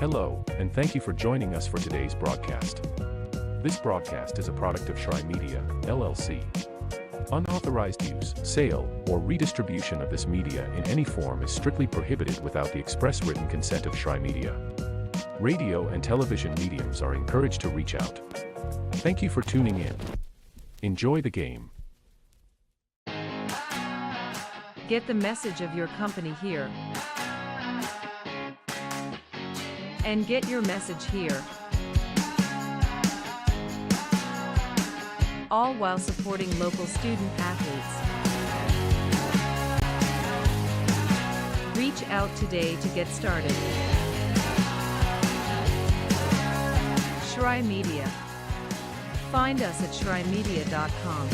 Hello, and thank you for joining us for today's broadcast. This broadcast is a product of Shry Media, LLC. Unauthorized use, sale, or redistribution of this media in any form is strictly prohibited without the express written consent of Shry Media. Radio and television mediums are encouraged to reach out. Thank you for tuning in. Enjoy the game. Get the message of your company here. And get your message here. All while supporting local student athletes. Reach out today to get started. Shry Media. Find us at shrymedia.com.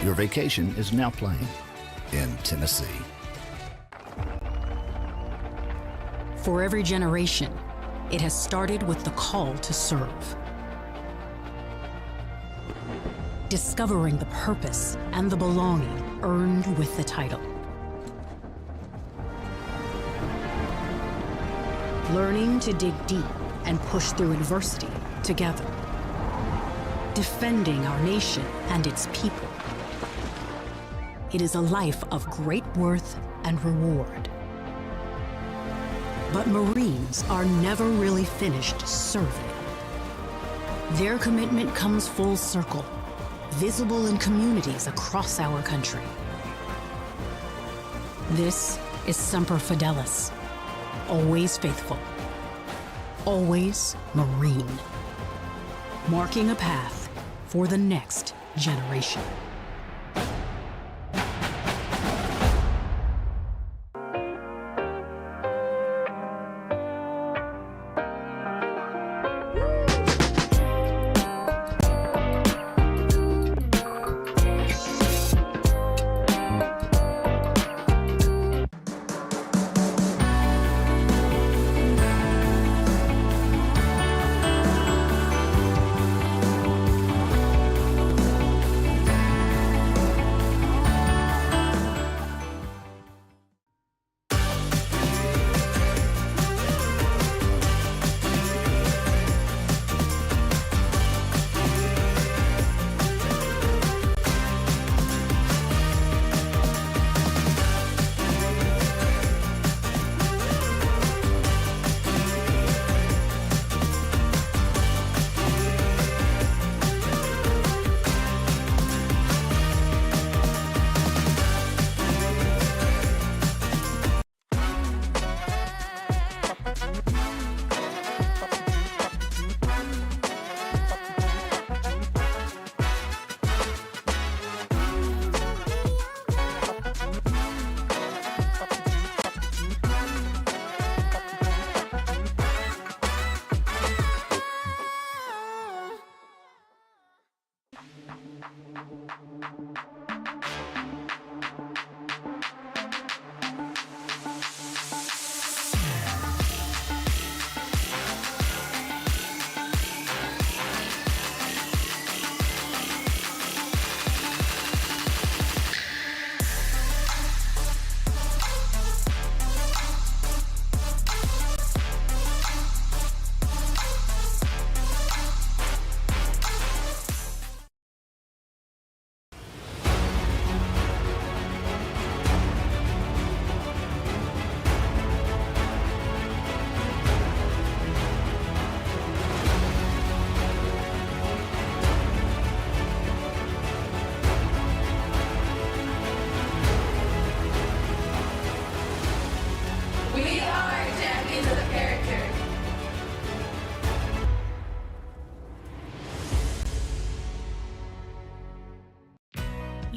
Your vacation is now playing in Tennessee. For every generation, it has started with the call to serve. Discovering the purpose and the belonging earned with the title. learning to dig deep and push through adversity together, defending our nation and its people. It is a life of great worth and reward. But Marines are never really finished serving. Their commitment comes full circle, visible in communities across our country. This is Semper Fidelis, always faithful, always Marine, marking a path for the next generation.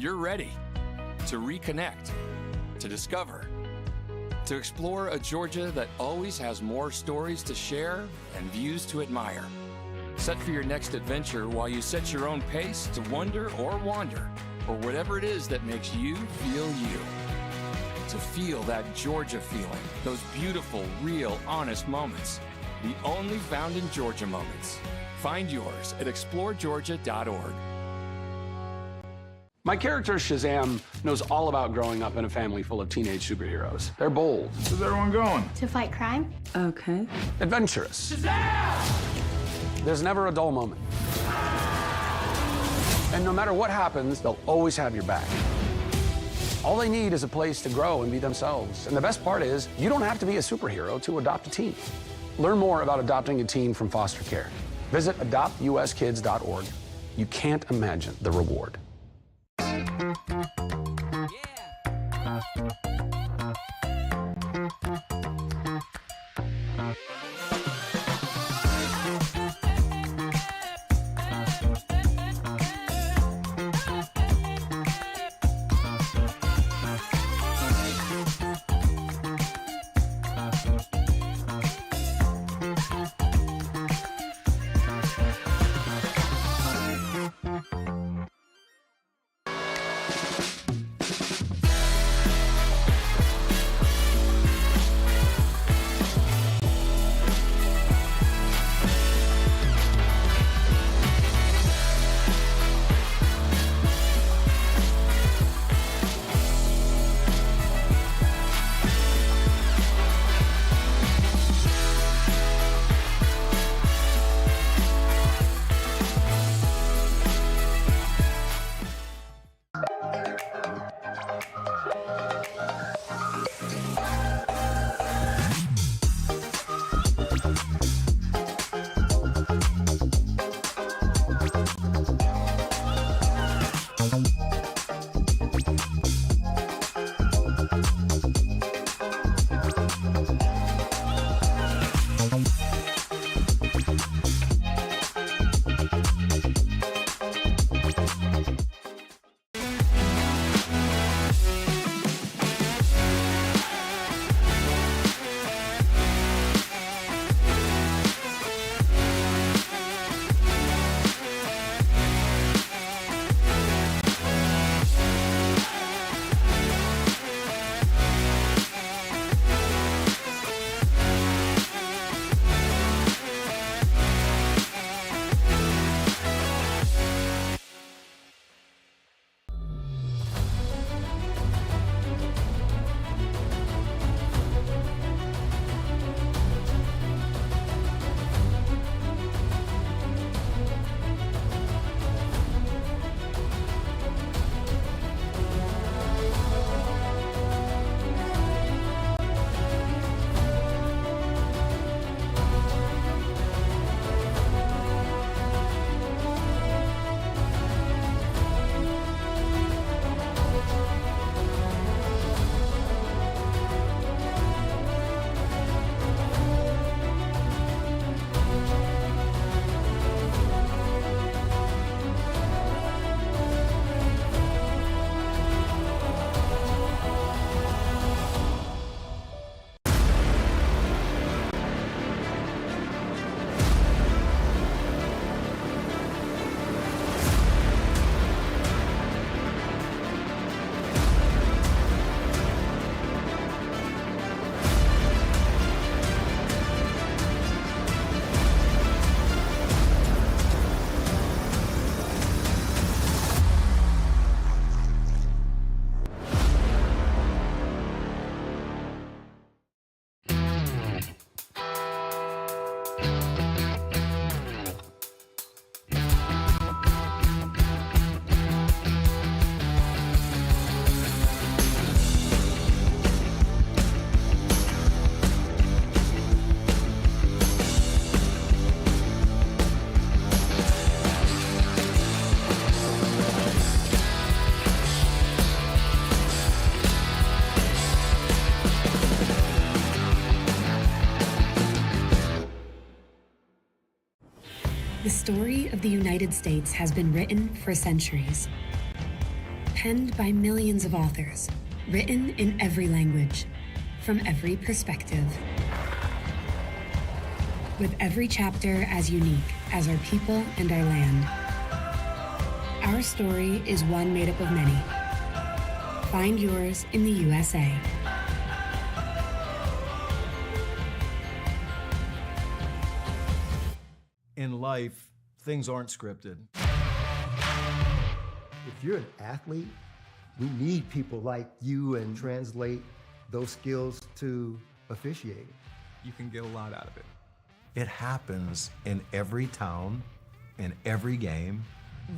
You're ready to reconnect, to discover, to explore a Georgia that always has more stories to share and views to admire. Set for your next adventure while you set your own pace to wonder or wander, or whatever it is that makes you feel you. To feel that Georgia feeling, those beautiful, real, honest moments. The only found in Georgia moments. Find yours at exploregeorgia.org. My character, Shazam, knows all about growing up in a family full of teenage superheroes. They're bold. Where's everyone going? To fight crime? Okay. Adventurous. Shazam! There's never a dull moment. And no matter what happens, they'll always have your back. All they need is a place to grow and be themselves. And the best part is, you don't have to be a superhero to adopt a teen. Learn more about adopting a teen from foster care. Visit adoptuskids.org. You can't imagine the reward. The story of the United States has been written for centuries. Penned by millions of authors, written in every language, from every perspective. With every chapter as unique as our people and our land. Our story is one made up of many. Find yours in the USA. In life, things aren't scripted. If you're an athlete, we need people like you and translate those skills to officiating. You can get a lot out of it. It happens in every town, in every game.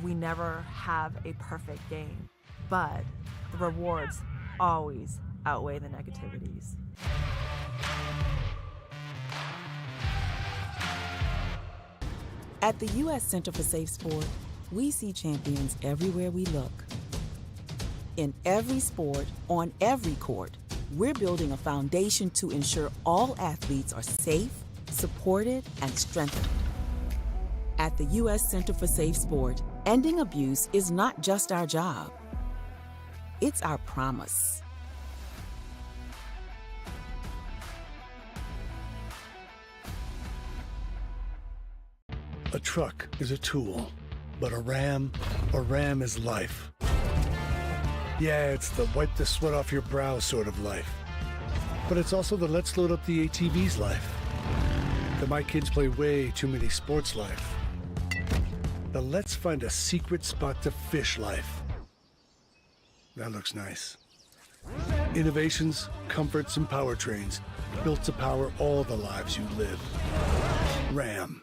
We never have a perfect game, but the rewards always outweigh the negativities. At the U.S. Center for Safe Sport, we see champions everywhere we look. In every sport, on every court, we're building a foundation to ensure all athletes are safe, supported, and strengthened. At the U.S. Center for Safe Sport, ending abuse is not just our job. It's our promise. A truck is a tool, but a ram is life. Yeah, it's the wipe the sweat off your brow sort of life. But it's also the let's load up the ATV's life. The my kids play way too many sports life. The let's find a secret spot to fish life. That looks nice. Innovations, comforts, and powertrains built to power all the lives you live. Ram.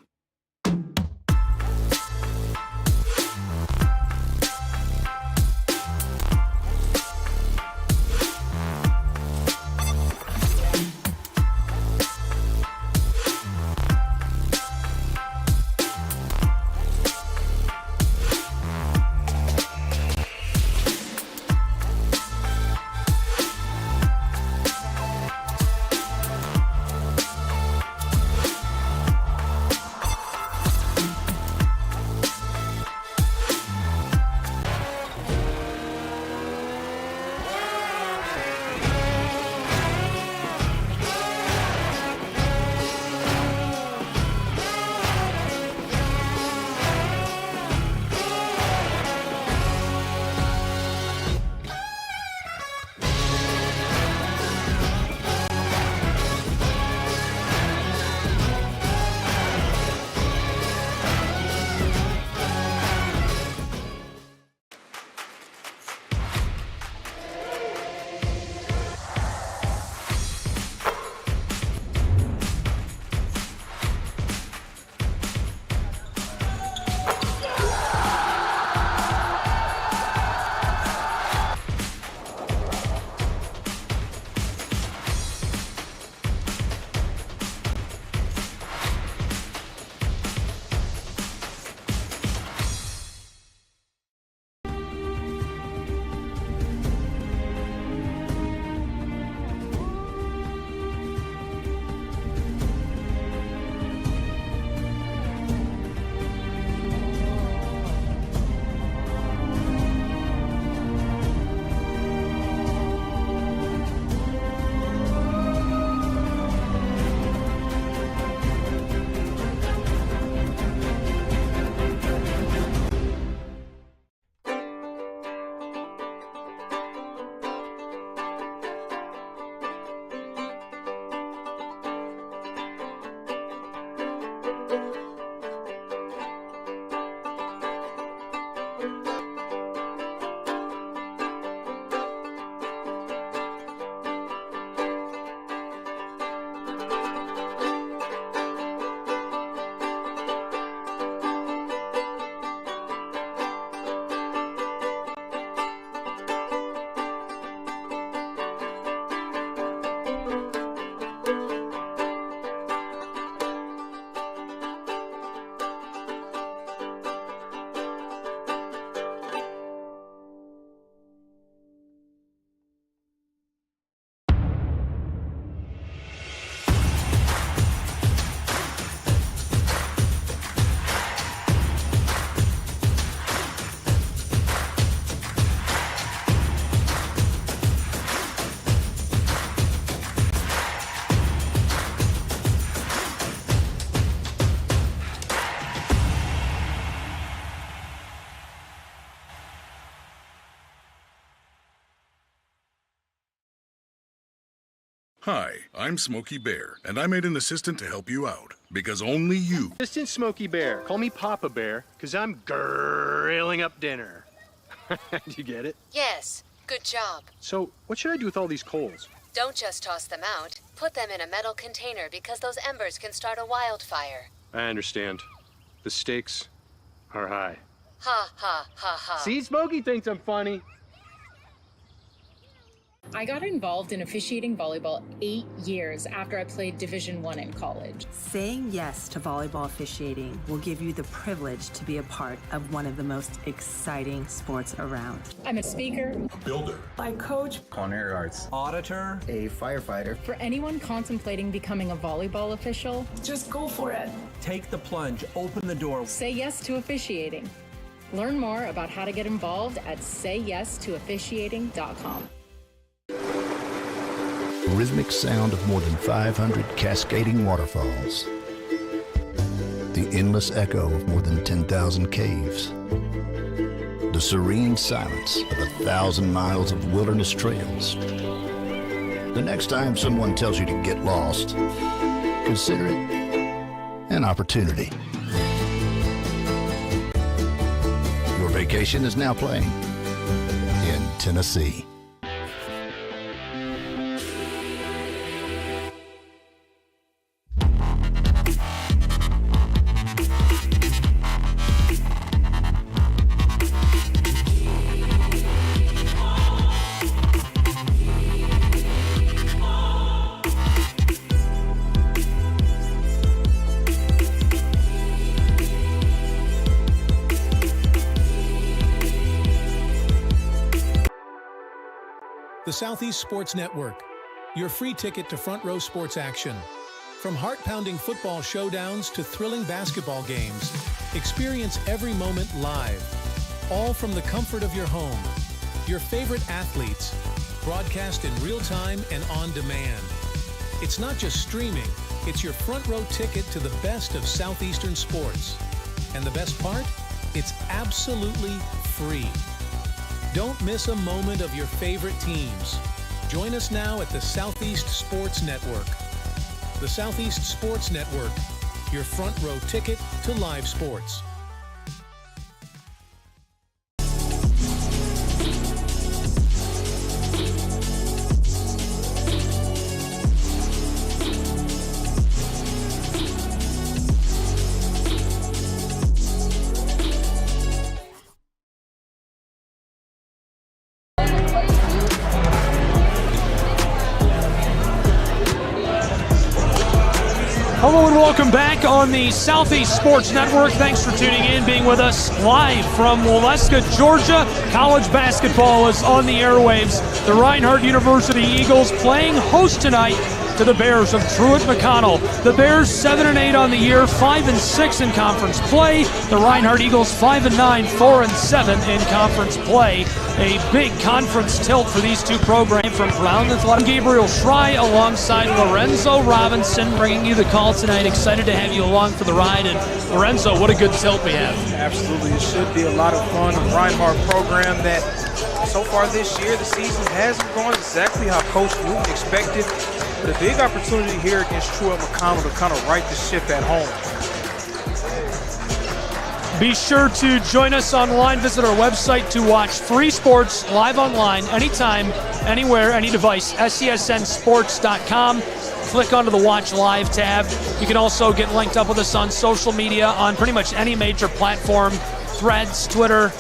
Hi, I'm Smokey Bear, and I made an assistant to help you out, because only you... Assistant Smokey Bear. Call me Papa Bear, because I'm grilling up dinner. Do you get it? Yes, good job. So, what should I do with all these coals? Don't just toss them out. Put them in a metal container because those embers can start a wildfire. I understand. The stakes are high. Ha, ha, ha, ha. See, Smokey thinks I'm funny. I got involved in officiating volleyball 8 years after I played Division I in college. Saying yes to volleyball officiating will give you the privilege to be a part of one of the most exciting sports around. I'm a speaker, A builder. I coach. Culinary arts. Auditor. A firefighter. For anyone contemplating becoming a volleyball official, just go for it. Take the plunge. Open the door. Say yes to officiating. Learn more about how to get involved at sayyes-to-officiating.com. The rhythmic sound of more than 500 cascading waterfalls. The endless echo of more than 10,000 caves. The serene silence of 1,000 miles of wilderness trails. The next time someone tells you to get lost, consider it an opportunity. Your vacation is now playing in Tennessee. The Southeast Sports Network, your free ticket to front row sports action. From heart-pounding football showdowns to thrilling basketball games, experience every moment live, all from the comfort of your home. Your favorite athletes, broadcast in real time and on demand. It's not just streaming, it's your front row ticket to the best of Southeastern sports. And the best part? It's absolutely free. Don't miss a moment of your favorite teams. Join us now at the Southeast Sports Network. The Southeast Sports Network, your front row ticket to live sports. Hello and welcome back on the Southeast Sports Network. Thanks for tuning in, being with us live from Waleska, Georgia. College basketball is on the airwaves. The Reinhardt University Eagles playing host tonight to the Bears of Truett McConnell. The Bears 7-8 on the year, 5-6 in conference play. The Reinhardt Eagles 5-9, 4-7 in conference play. A big conference tilt for these two programs. From Brown Athletic, Gabriel Schrei alongside Lorenzo Robinson, bringing you the call tonight. Excited to have you along for the ride. And Lorenzo, what a good tilt we have. Absolutely, it should be a lot of fun. The Reinhardt program that so far this year, the season hasn't gone exactly how Coach Newton expected. But a big opportunity here against Truett McConnell to kind of right the ship at home. Be sure to join us online. Visit our website to watch free sports live online, anytime, anywhere, any device, SESNsports.com. Click onto the Watch Live tab. You can also get linked up with us on social media on pretty much any major platform, Threads, Twitter,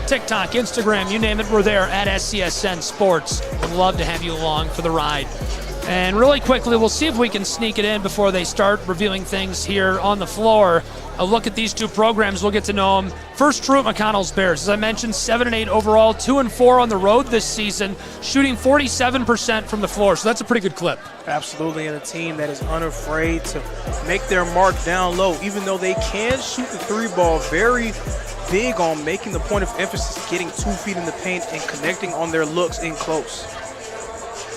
TikTok, Instagram, you name it, we're there at SCSN Sports. Would love to have you along for the ride. And really quickly, we'll see if we can sneak it in before they start reviewing things here on the floor. A look at these two programs, we'll get to know them. First, Truett McConnell's Bears. As I mentioned, 7-8 overall, 2-4 on the road this season, shooting 47% from the floor. So that's a pretty good clip. Absolutely, and a team that is unafraid to make their mark down low. Even though they can shoot the three ball, very big on making the point of emphasis, getting 2 feet in the paint and connecting on their looks in close.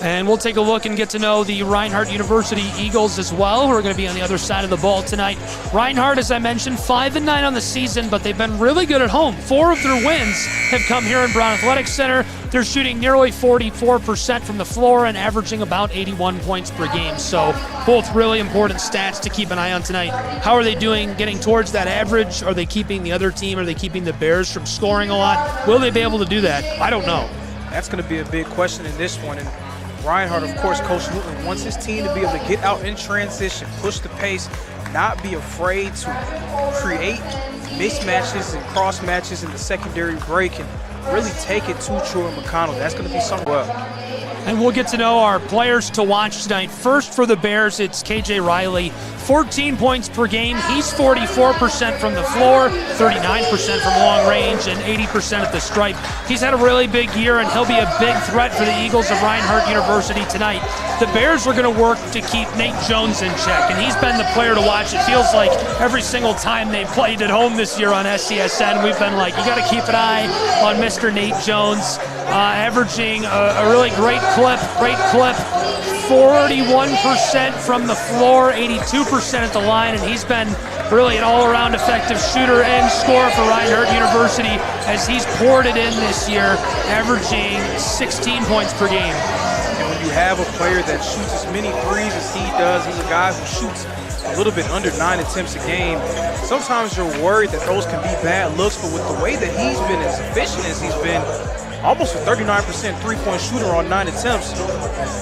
And we'll take a look and get to know the Reinhardt University Eagles as well, who are going to be on the other side of the ball tonight. Reinhardt, as I mentioned, 5-9 on the season, but they've been really good at home. 4 of their wins have come here in Brown Athletic Center. They're shooting nearly 44% from the floor and averaging about 81 points per game. So both really important stats to keep an eye on tonight. How are they doing getting towards that average? Are they keeping the other team? Are they keeping the Bears from scoring a lot? Will they be able to do that? I don't know. That's going to be a big question in this one. And Reinhardt, of course, Coach Newton wants his team to be able to get out in transition, push the pace, not be afraid to create mismatches and cross matches in the secondary break and really take it to Truett McConnell. That's going to be something well. And we'll get to know our players to watch tonight. First for the Bears, it's KJ Riley. 14 points per game. He's 44% from the floor, 39% from long range, and 80% at the stripe. He's had a really big year, and he'll be a big threat for the Eagles of Reinhardt University tonight. The Bears are going to work to keep Nate Jones in check, and he's been the player to watch. It feels like every single time they've played at home this year on SCSN, we've been like, you got to keep an eye on Mr. Nate Jones, averaging a really great clip, 41% from the floor, 82% at the line, and he's been really an all-around effective shooter and scorer for Reinhardt University as he's poured it in this year, averaging 16 points per game. And when you have a player that shoots as many threes as he does, he's a guy who shoots a little bit under 9 attempts a game. Sometimes you're worried that those can be bad looks, but with the way that he's been, as efficient as he's been, almost a 39% three-point shooter on 9 attempts.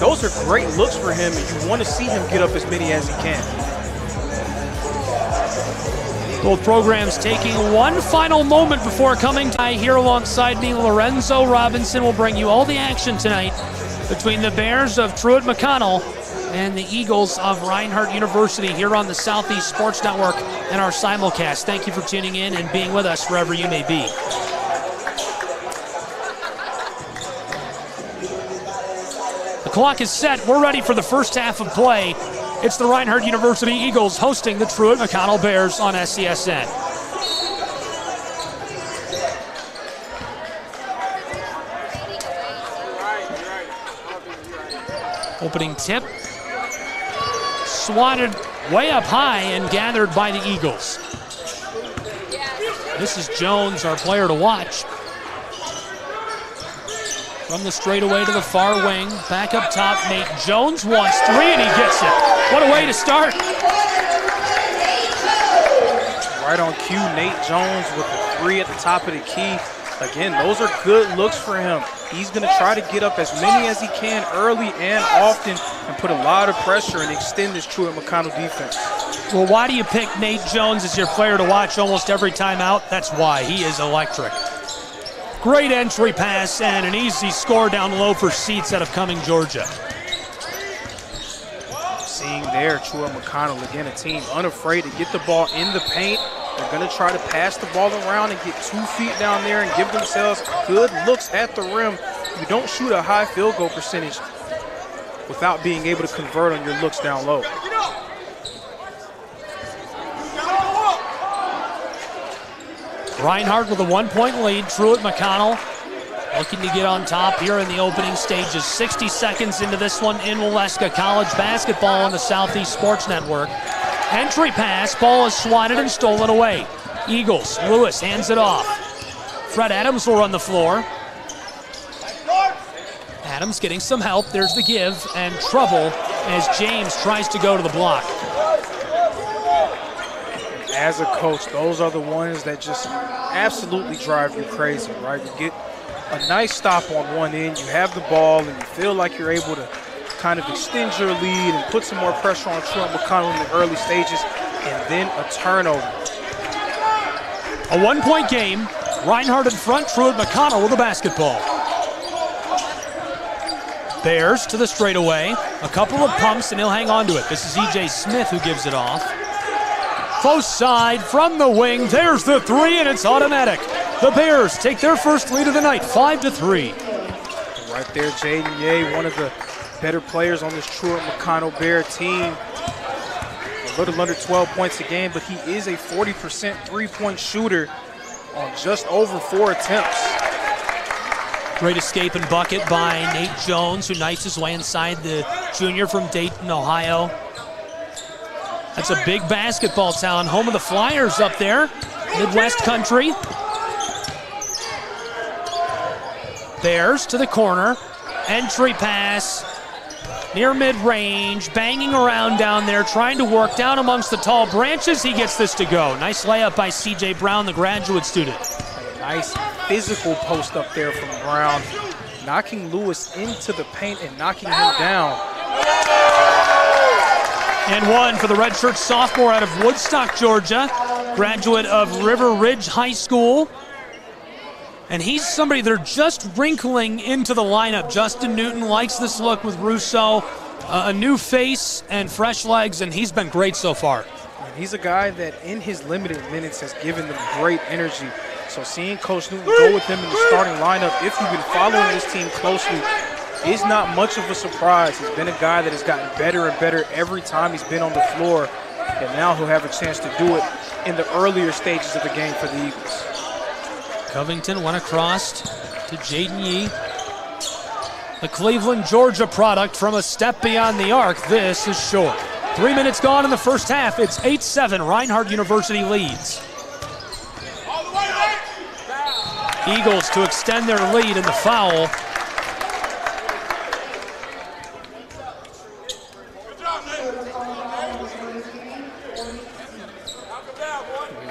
Those are great looks for him, and you want to see him get up as many as he can. Both programs taking one final moment before coming to here alongside me. Lorenzo Robinson will bring you all the action tonight between the Bears of Truett McConnell and the Eagles of Reinhardt University here on the Southeast Sports Network and our simulcast. Thank you for tuning in and being with us wherever you may be. The clock is set. We're ready for the first half of play. It's the Reinhardt University Eagles hosting the Truett McConnell Bears on SCSN. Opening tip. Swatted way up high and gathered by the Eagles. This is Jones, our player to watch. From the straightaway to the far wing, back up top, Nate Jones wants 3 and he gets it. What a way to start. Right on cue, Nate Jones with the 3 at the top of the key. Again, those are good looks for him. He's going to try to get up as many as he can early and often and put a lot of pressure and extend this Truett McConnell defense. Well, why do you pick Nate Jones as your player to watch almost every time out? That's why. He is electric. Great entry pass and an easy score down low for Seats out of Cumming, Georgia. Seeing there, Truett McConnell, again, a team unafraid to get the ball in the paint. They're going to try to pass the ball around and get 2 feet down there and give themselves good looks at the rim. You don't shoot a high field goal percentage without being able to convert on your looks down low. Reinhardt with a 1-point lead. Truett McConnell looking to get on top here in the opening stages. 60 seconds into this one in Waleska. College basketball on the Southeast Sports Network. Entry pass, ball is swatted and stolen away. Eagles, Lewis hands it off. Fred Adams will run the floor. Adams getting some help. There's the give and trouble as James tries to go to the block. As a coach, those are the ones that just absolutely drive you crazy, right? You get a nice stop on one end, you have the ball, and you feel like you're able to kind of extend your lead and put some more pressure on Truett McConnell in the early stages, and then a turnover. A 1-point game. Reinhardt in front, Truett McConnell with the basketball. Bears to the straightaway. A couple of pumps, and he'll hang on to it. This is E.J. Smith who gives it off. Close side from the wing. There's the 3, and it's automatic. The Bears take their first lead of the night, 5-3. Right there, Jaden Ye, one of the better players on this Truett McConnell Bear team. A little under 12 points a game, but he is a 40% three-point shooter on just over 4 attempts. Great escape and bucket by Nate Jones, who knifes his way inside, the junior from Dayton, Ohio. That's a big basketball town, home of the Flyers up there, Midwest country. Bears to the corner, entry pass, near mid-range, banging around down there, trying to work down amongst the tall branches. He gets this to go. Nice layup by C.J. Brown, the graduate student. Nice physical post up there from Brown, knocking Lewis into the paint and knocking him down. And one for the redshirt sophomore out of Woodstock, Georgia, graduate of River Ridge High School. And he's somebody they're just wrinkling into the lineup. Justin Newton likes this look with Russo, a new face and fresh legs, and he's been great so far. He's a guy that in his limited minutes has given them great energy. So seeing Coach Newton go with him in the starting lineup, if you've been following this team closely, is not much of a surprise. He's been a guy that has gotten better and better every time he's been on the floor, and now he'll have a chance to do it in the earlier stages of the game for the Eagles. Covington went across to Jaden Yee. The Cleveland, Georgia product from a step beyond the arc. This is short. 3 minutes gone in the first half. It's 8-7. Reinhardt University leads. Eagles to extend their lead in the foul.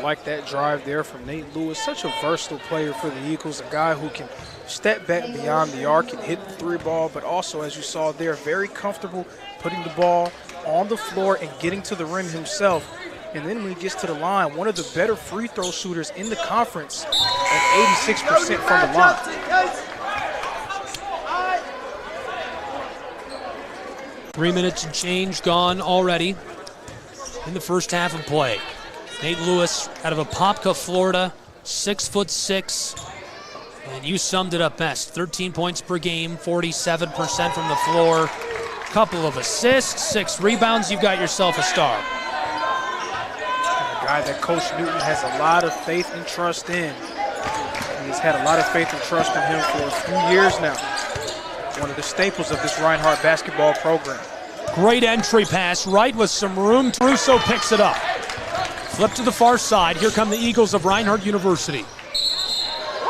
Like that drive there from Nate Lewis. Such a versatile player for the Eagles, a guy who can step back beyond the arc and hit the three ball, but also, as you saw there, very comfortable putting the ball on the floor and getting to the rim himself. And then when he gets to the line, one of the better free throw shooters in the conference at 86% from the line. 3 minutes and change gone already in the first half of play. Nate Lewis out of Apopka, Florida, 6'6", and you summed it up best. 13 points per game, 47% from the floor, couple of assists, 6 rebounds. You've got yourself a star. A guy that Coach Newton has a lot of faith and trust in. He's had a lot of faith and trust in him for a few years now. One of the staples of this Reinhardt basketball program. Great entry pass, right with some room. Russo picks it up. Flip to the far side. Here come the Eagles of Reinhardt University.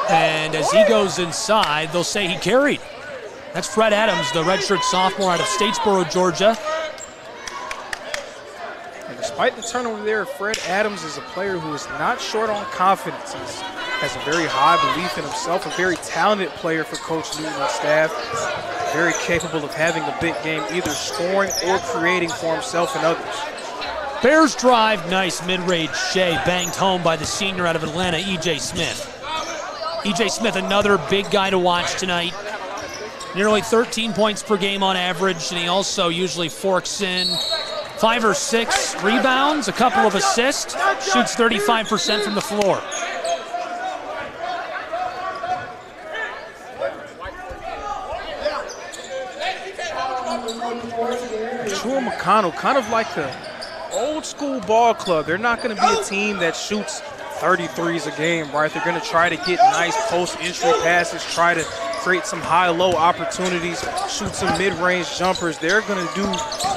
And as he goes inside, they'll say he carried. That's Fred Adams, the redshirt sophomore out of Statesboro, Georgia. And despite the turnover there, Fred Adams is a player who is not short on confidence. He has a very high belief in himself, a very talented player for Coach Newton and staff. Very capable of having a big game, either scoring or creating for himself and others. Bears drive, nice mid-range Shea, banged home by the senior out of Atlanta, E.J. Smith. E.J. Smith, another big guy to watch tonight. Nearly 13 points per game on average, and he also usually forks in 5 or 6 rebounds, a couple of assists, shoots 35% from the floor. Truett McConnell, kind of like the old school ball club. They're not going to be a team that shoots 33s a game, right? They're going to try to get nice post-entry passes, try to create some high-low opportunities, shoot some mid-range jumpers. They're going to do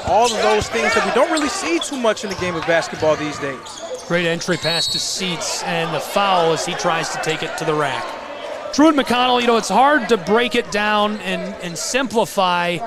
all of those things that we don't really see too much in the game of basketball these days. Great entry pass to Seats, and the foul as he tries to take it to the rack. Truett McConnell, you know, it's hard to break it down and simplify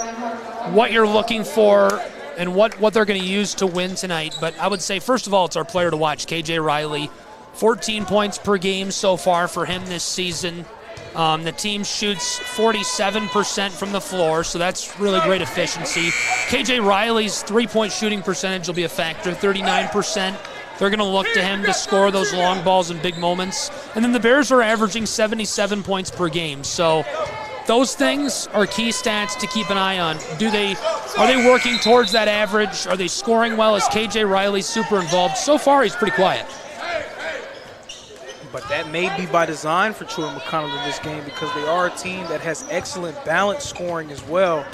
what you're looking for and what they're going to use to win tonight. But I would say, first of all, it's our player to watch, KJ Riley. 14 points per game so far for him this season. The team shoots 47% from the floor, so that's really great efficiency. KJ Riley's three-point shooting percentage will be a factor, 39%. They're going to look to him to score those long balls in big moments. And then the Bears are averaging 77 points per game. So those things are key stats to keep an eye on. Are they working towards that average? Are they scoring well? Is KJ Riley super involved? So far, he's pretty quiet. But that may be by design for Truett McConnell in this game, because they are a team that has excellent balanced scoring as well.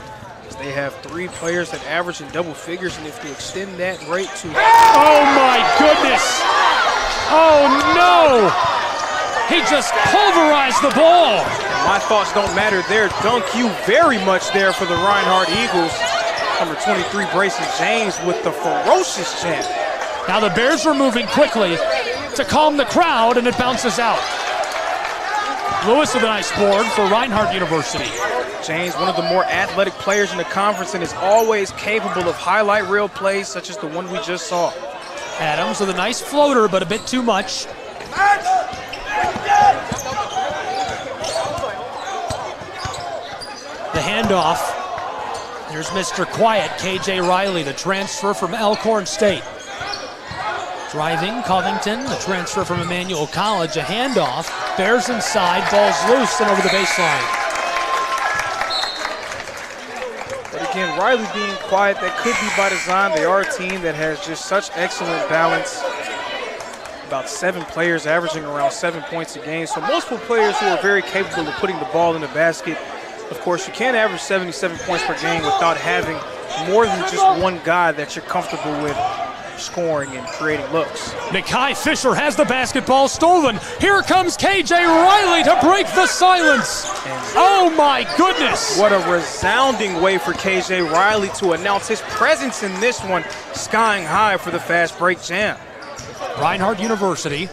They have 3 players that average in double figures, and if you extend that rate to... Oh, my goodness! Oh, no! He just pulverized the ball. My thoughts don't matter there. Dunk you very much there for the Reinhardt Eagles. Number 23, Bryson James with the ferocious jam. Now the Bears were moving quickly to calm the crowd, and it bounces out. Lewis with a nice board for Reinhardt University. James, one of the more athletic players in the conference, and is always capable of highlight reel plays such as the one we just saw. Adams with a nice floater, but a bit too much. The handoff. Here's Mr. Quiet, KJ Riley, the transfer from Elkhorn State. Driving, Covington, the transfer from Emmanuel College, a handoff. Bears inside, ball's loose and over the baseline. But again, Riley being quiet, that could be by design. They are a team that has just such excellent balance. About 7 players averaging around 7 points a game. So multiple players who are very capable of putting the ball in the basket. Of course, you can't average 77 points per game without having more than just one guy that you're comfortable with scoring and creating looks. Nakai Fisher has the basketball stolen. Here comes KJ Riley to break the silence. And oh my goodness. What a resounding way for KJ Riley to announce his presence in this one, skying high for the fast break jam. Reinhardt University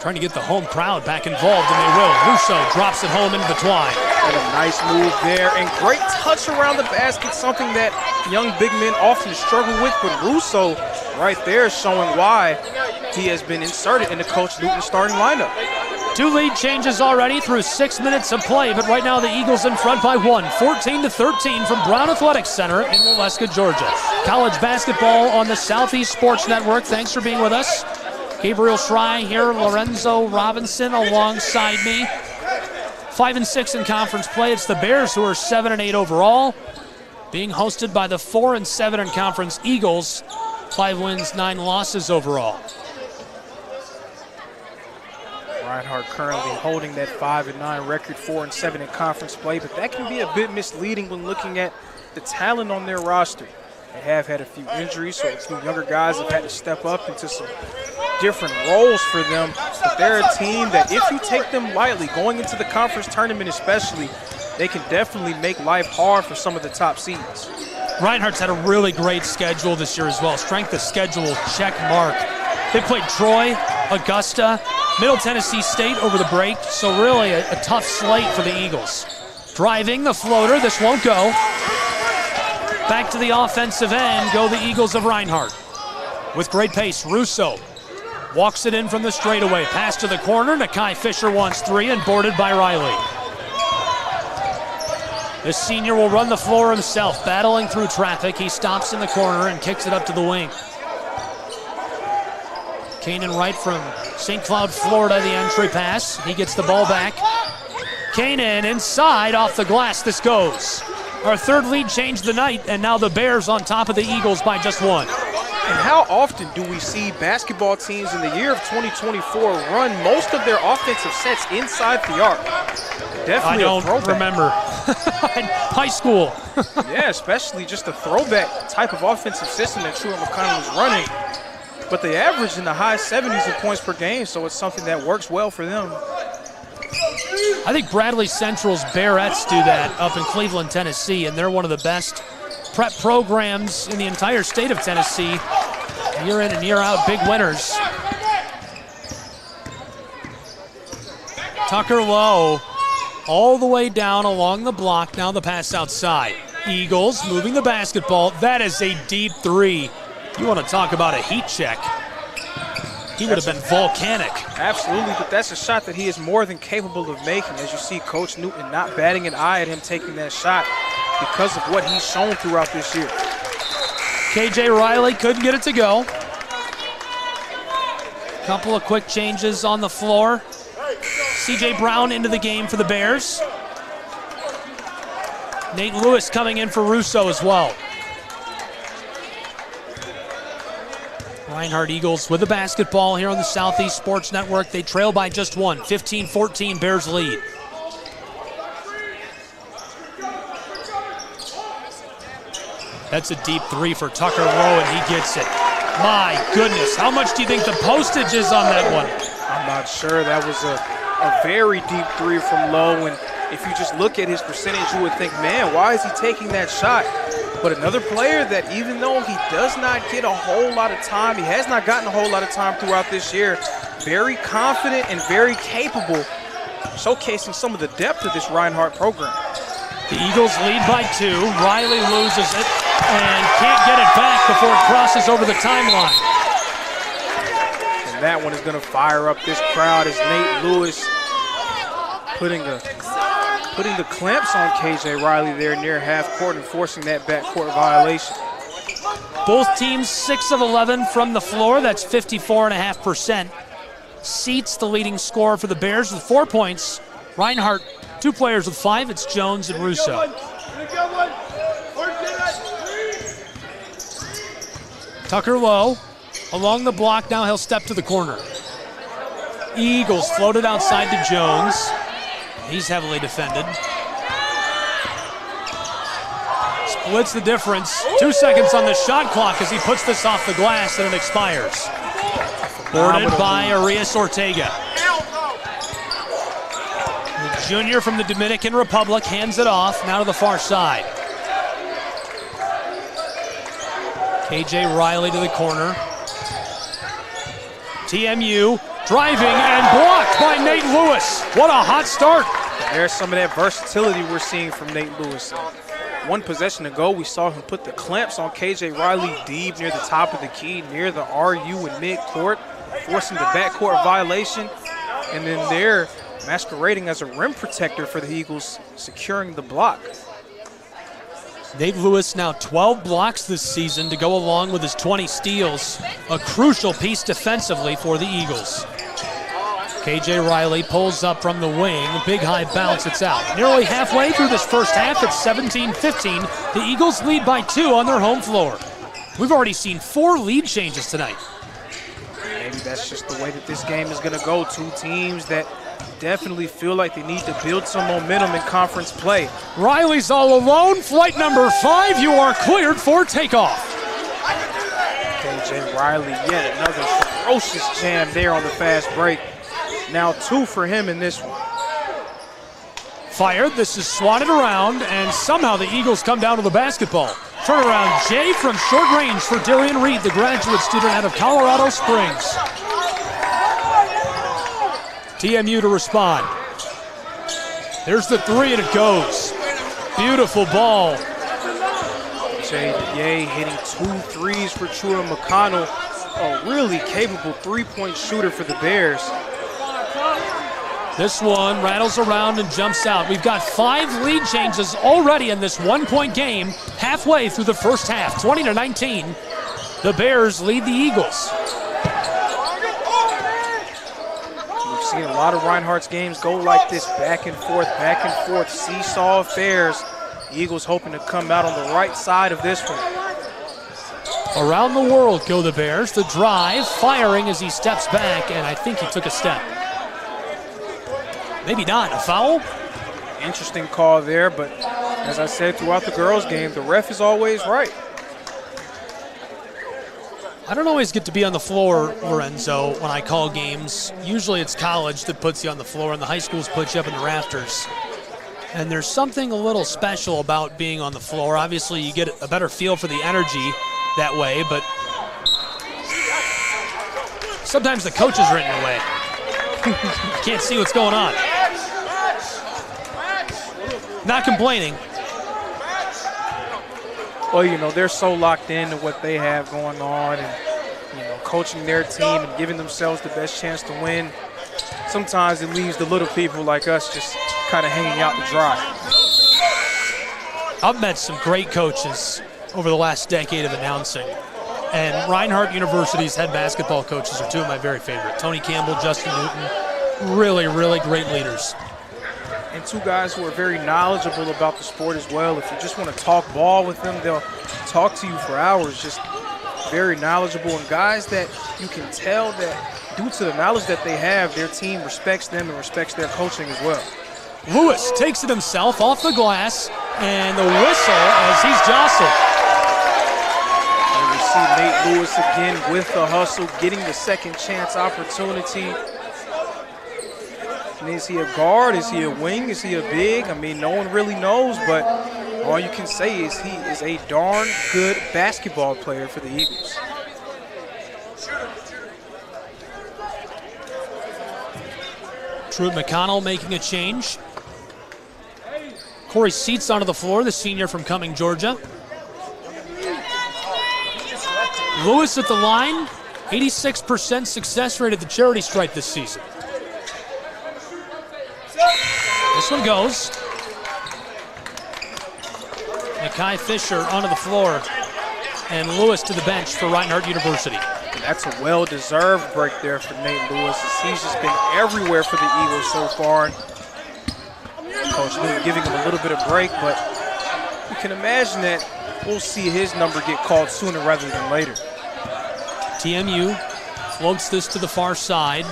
trying to get the home crowd back involved, and they will. Russo drops it home into the twine. And a nice move there, and great touch around the basket, something that young big men often struggle with, but Russo right there showing why he has been inserted in the Coach Newton starting lineup. 2 lead changes already through 6 minutes of play, but right now the Eagles in front by 1, 14-13 from Brown Athletic Center in Waleska, Georgia. College basketball on the Southeast Sports Network. Thanks for being with us. Gabriel Schrei here, Lorenzo Robinson alongside me. 5-6 in conference play. It's the Bears who are 7-8 overall, being hosted by the 4-7 in conference Eagles. 5 wins, 9 losses overall. Reinhardt currently holding that 5-9 record, 4-7 in conference play, but that can be a bit misleading when looking at the talent on their roster. They have had a few injuries, so a few younger guys have had to step up into some different roles for them. But they're a team that if you take them lightly, going into the conference tournament especially, they can definitely make life hard for some of the top seeds. Reinhardt's had a really great schedule this year as well. Strength of schedule, check mark. They played Troy, Augusta, Middle Tennessee State over the break, so really a tough slate for the Eagles. Driving the floater, this won't go. Back to the offensive end go the Eagles of Reinhardt. With great pace, Russo walks it in from the straightaway. Pass to the corner, Nakai Fisher wants 3 and boarded by Riley. The senior will run the floor himself, battling through traffic. He stops in the corner and kicks it up to the wing. Kanan Wright from St. Cloud, Florida, the entry pass. He gets the ball back. Kanan inside, off the glass, this goes. Our 3rd lead changed the night, and now the Bears on top of the Eagles by just 1. And how often do we see basketball teams in the year of 2024 run most of their offensive sets inside the arc? Definitely I don't remember. High school. Yeah, especially just a throwback type of offensive system that Truett McConnell is running. But they average in the high 70s in points per game, so it's something that works well for them. I think Bradley Central's Bearettes do that up in Cleveland, Tennessee, and they're one of the best prep programs in the entire state of Tennessee. Year in and year out, big winners. Tucker Lowe all the way down along the block, now the pass outside. Eagles moving the basketball. That is a deep 3. You want to talk about a heat check. He would have been volcanic. Absolutely, but that's a shot that he is more than capable of making. As you see Coach Newton not batting an eye at him taking that shot because of what he's shown throughout this year. KJ Riley couldn't get it to go. Couple of quick changes on the floor. CJ Brown into the game for the Bears. Nate Lewis coming in for Russo as well. Reinhardt Eagles with the basketball here on the Southeast Sports Network. They trail by just 1, 15-14, Bears lead. That's a deep 3 for Tucker Lowe, and he gets it. My goodness, how much do you think the postage is on that one? I'm not sure. That was a very deep three from low, and if you just look at his percentage, you would think, man, why is he taking that shot? But another player that even though he does not get a whole lot of time, he has not gotten a whole lot of time throughout this year, very confident and very capable, showcasing some of the depth of this Reinhardt program. The Eagles lead by 2. Riley loses it and can't get it back before it crosses over the timeline. And that one is going to fire up this crowd as Nate Lewis putting the clamps on KJ Riley there near half court and forcing that backcourt violation. Both teams 6 of 11 from the floor. That's 54.5%. Seats the leading scorer for the Bears with 4 points. Reinhardt, 2 players with 5. It's Jones and Russo. Tucker low, along the block. Now he'll step to the corner. Eagles floated outside to Jones. He's heavily defended. Splits the difference. 2 seconds on the shot clock as he puts this off the glass and it expires. Boarded by Arias Ortega. The junior from the Dominican Republic hands it off, now to the far side. KJ Riley to the corner. TMU driving and blocked by Nate Lewis. What a hot start. There's some of that versatility we're seeing from Nate Lewis. One possession ago, we saw him put the clamps on KJ Riley deep near the top of the key, near the RU and mid-court, forcing the backcourt violation. And then there, masquerading as a rim protector for the Eagles, securing the block. Nate Lewis now 12 blocks this season to go along with his 20 steals. A crucial piece defensively for the Eagles. KJ Riley pulls up from the wing. Big high bounce, it's out. Nearly halfway through this first half, it's 17-15. The Eagles lead by 2 on their home floor. We've already seen 4 lead changes tonight. Maybe that's just the way that this game is going to go. 2 teams that definitely feel like they need to build some momentum in conference play. Riley's all alone. Flight number 5, you are cleared for takeoff. KJ Riley, yet another ferocious jam there on the fast break. Now 2 for him in this one. Fired, this is swatted around, and somehow the Eagles come down to the basketball. Turnaround Jay from short range for Darian Reed, the graduate student out of Colorado Springs. TMU to respond. There's the 3 and it goes. Beautiful ball. Jay hitting 2 threes for Truett McConnell. A really capable 3-point shooter for the Bears. This one rattles around and jumps out. We've got 5 lead changes already in this 1-point game, halfway through the first half, 20-19. The Bears lead the Eagles. We've seen a lot of Reinhardt's games go like this, back and forth, seesaw affairs. The Eagles hoping to come out on the right side of this one. Around the world go the Bears. The drive, firing as he steps back, and I think he took a step. Maybe not, a foul? Interesting call there, but as I said throughout the girls' game, the ref is always right. I don't always get to be on the floor, Lorenzo, when I call games. Usually it's college that puts you on the floor, and the high schools put you up in the rafters. And there's something a little special about being on the floor. Obviously, you get a better feel for the energy that way, but sometimes the coaches are in your way. Can't see what's going on. Not complaining. Well, you know, they're so locked into what they have going on and, you know, coaching their team and giving themselves the best chance to win. Sometimes it leaves the little people like us just kind of hanging out to dry. I've met some great coaches over the last decade of announcing. And Reinhardt University's head basketball coaches are 2 of my very favorite. Tony Campbell, Justin Newton, really, really great leaders. And 2 guys who are very knowledgeable about the sport as well. If you just want to talk ball with them, they'll talk to you for hours. Just very knowledgeable, and guys that you can tell that due to the knowledge that they have, their team respects them and respects their coaching as well. Lewis takes it himself off the glass, and the whistle as he's jostled. And we see Nate Lewis again with the hustle, getting the second chance opportunity. question, is he a guard? Is he a wing? Is he a big? I mean, no one really knows, but all you can say is he is a darn good basketball player for the Eagles. Truett McConnell making a change. Corey Seats onto the floor, the senior from Cumming, Georgia. Lewis at the line, 86% success rate at the charity stripe this season. This one goes. Nakai Fisher onto the floor, and Lewis to the bench for Reinhardt University. And that's a well-deserved break there for Nate Lewis, as he's just been everywhere for the Eagles so far. Coach Newton giving him a little bit of break, but you can imagine that we'll see his number get called sooner rather than later. TMU floats this to the far side.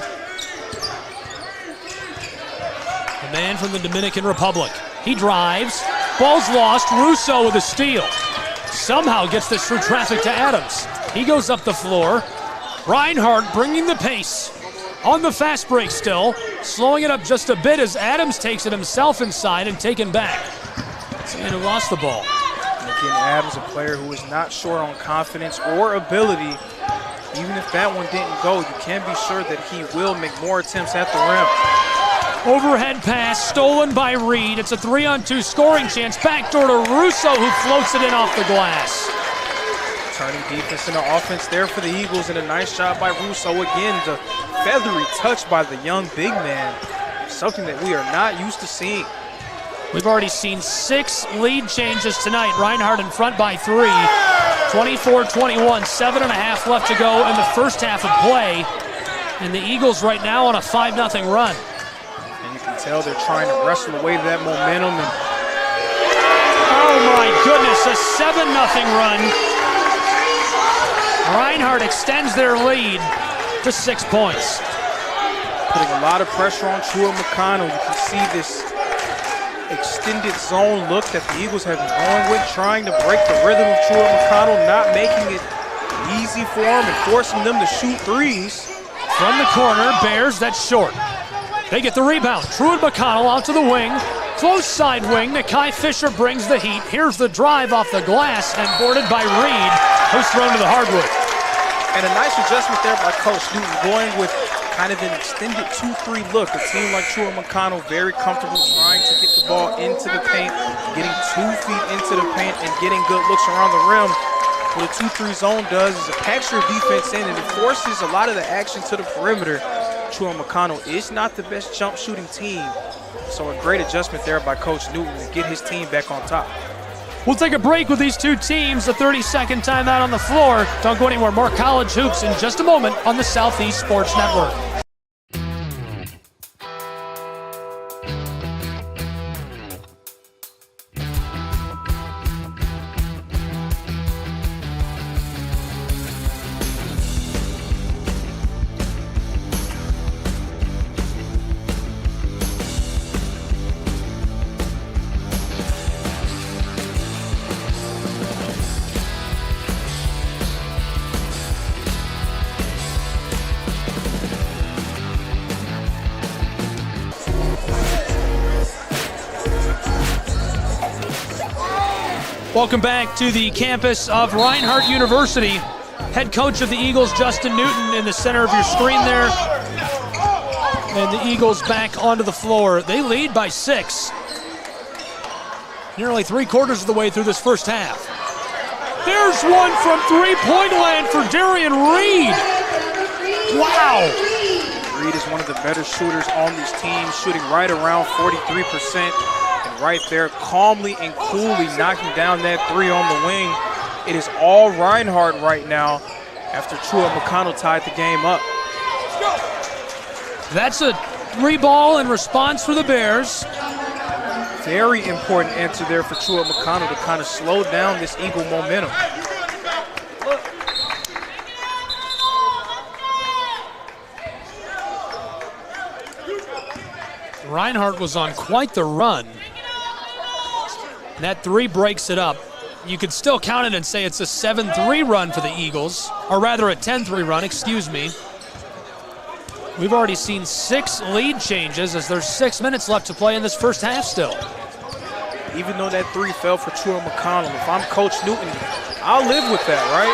The man from the Dominican Republic. He drives. Ball's lost. Russo with a steal. Somehow gets this through traffic to Adams. He goes up the floor. Reinhardt bringing the pace. On the fast break still. Slowing it up just a bit as Adams takes it himself inside and taken back. And who lost the ball. And again, Adams, a player who is not short on confidence or ability. Even if that one didn't go, you can be sure that he will make more attempts at the rim. Overhead pass stolen by Reed. It's a 3-on-2 scoring chance. Backdoor to Russo, who floats it in off the glass. Turning defense into offense there for the Eagles, and a nice shot by Russo. Again, the feathery touch by the young big man. Something that we are not used to seeing. We've already seen 6 lead changes tonight. Reinhardt in front by 3. 24-21, 7.5 left to go in the first half of play. And the Eagles right now on a 5-0 run. And you can tell they're trying to wrestle away that momentum. And oh my goodness, a 7-0 run. Reinhardt extends their lead to 6 points. Putting a lot of pressure on Truett McConnell. You can see this extended zone look that the Eagles have been going with, trying to break the rhythm of Truett McConnell, not making it easy for him and forcing them to shoot threes. From the corner, Bears, that's short. They get the rebound. Truett McConnell out to the wing. Close side wing. Nakai Fisher brings the heat. Here's the drive off the glass and boarded by Reed, who's thrown to the hardwood. And a nice adjustment there by Coach Newton, going with kind of an extended 2-3 look. A team like Truett McConnell very comfortable trying to get the ball into the paint, getting 2 feet into the paint and getting good looks around the rim. What a 2-3 zone does is it packs your defense in and it forces a lot of the action to the perimeter. Truett McConnell is not the best jump shooting team, so a great adjustment there by Coach Newton to get his team back on top. We'll take a break with these two teams, a 30-second timeout on the floor. Don't go anywhere. More college hoops in just a moment on the Southeast Sports Network. Welcome back to the campus of Reinhardt University. Head coach of the Eagles, Justin Newton, in the center of your screen there. And the Eagles back onto the floor. They lead by 6. Nearly 3/4 of the way through this first half. There's one from three-point land for Darian Reed. Wow. Reed is one of the better shooters on this team, shooting right around 43%. Right there, calmly and coolly knocking down that 3 on the wing. It is all Reinhardt right now after Truett McConnell tied the game up. That's a 3-ball in response for the Bears. Very important answer there for Truett McConnell to kind of slow down this Eagle momentum. Reinhardt was on quite the run. That 3 breaks it up. You could still count it and say it's a 7-3 run for the Eagles, or rather a 10-3 run, excuse me. We've already seen 6 lead changes as there's 6 minutes left to play in this first half still. Even though that 3 fell for Truett McConnell, if I'm Coach Newton, I'll live with that, right?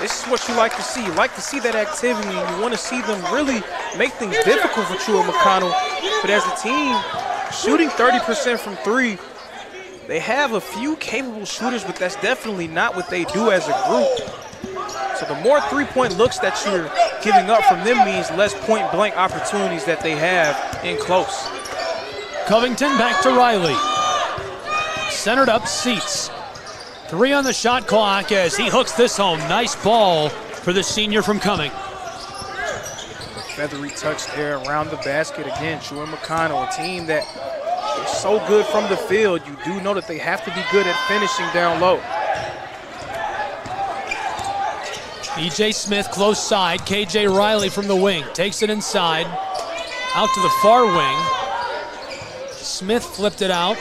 This is what you like to see. You like to see that activity, and you want to see them really make things difficult for Truett McConnell. But as a team, shooting 30% from 3, they have a few capable shooters, but that's definitely not what they do as a group. So the more three-point looks that you're giving up from them means less point-blank opportunities that they have in close. Covington back to Riley. Centered up, Seats. 3 on the shot clock as he hooks this home. Nice ball for the senior from Cumming. Feathery touch there around the basket. Again, Truett McConnell, a team that is so good from the field. You do know that they have to be good at finishing down low. E.J. Smith close side. K.J. Riley from the wing. Takes it inside. Out to the far wing. Smith flipped it out.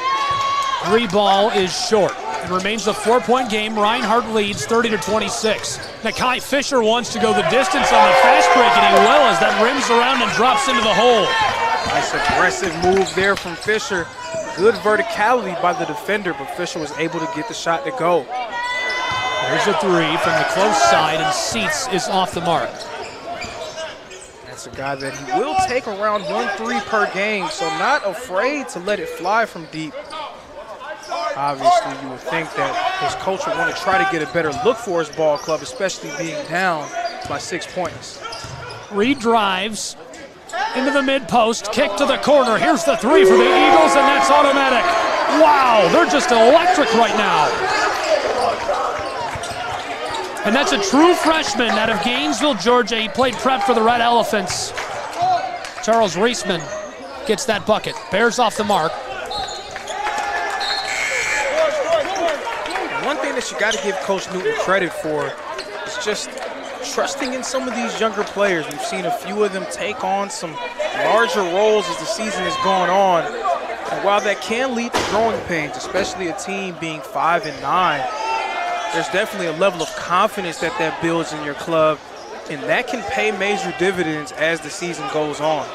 3 ball is short. It remains a 4-point game. Reinhardt leads 30-26. Nakai Fisher wants to go the distance on the fast break, and he will as that rims around and drops into the hole. Nice aggressive move there from Fisher. Good verticality by the defender, but Fisher was able to get the shot to go. There's a 3 from the close side, and Seats is off the mark. That's a guy that he will take around 1-3 per game, so not afraid to let it fly from deep. Obviously, you would think that his coach would want to try to get a better look for his ball club, especially being down by 6 points. Reed drives into the mid-post, kick to the corner. Here's the 3 for the Eagles, and that's automatic. Wow, they're just electric right now. And that's a true freshman out of Gainesville, Georgia. He played prep for the Red Elephants. Charles Reisman gets that bucket. Bears off the mark. One thing that you got to give Coach Newton credit for is just trusting in some of these younger players. We've seen a few of them take on some larger roles as the season has gone on. And while that can lead to growing pains, especially a team being 5-9, there's definitely a level of confidence that builds in your club, and that can pay major dividends as the season goes on.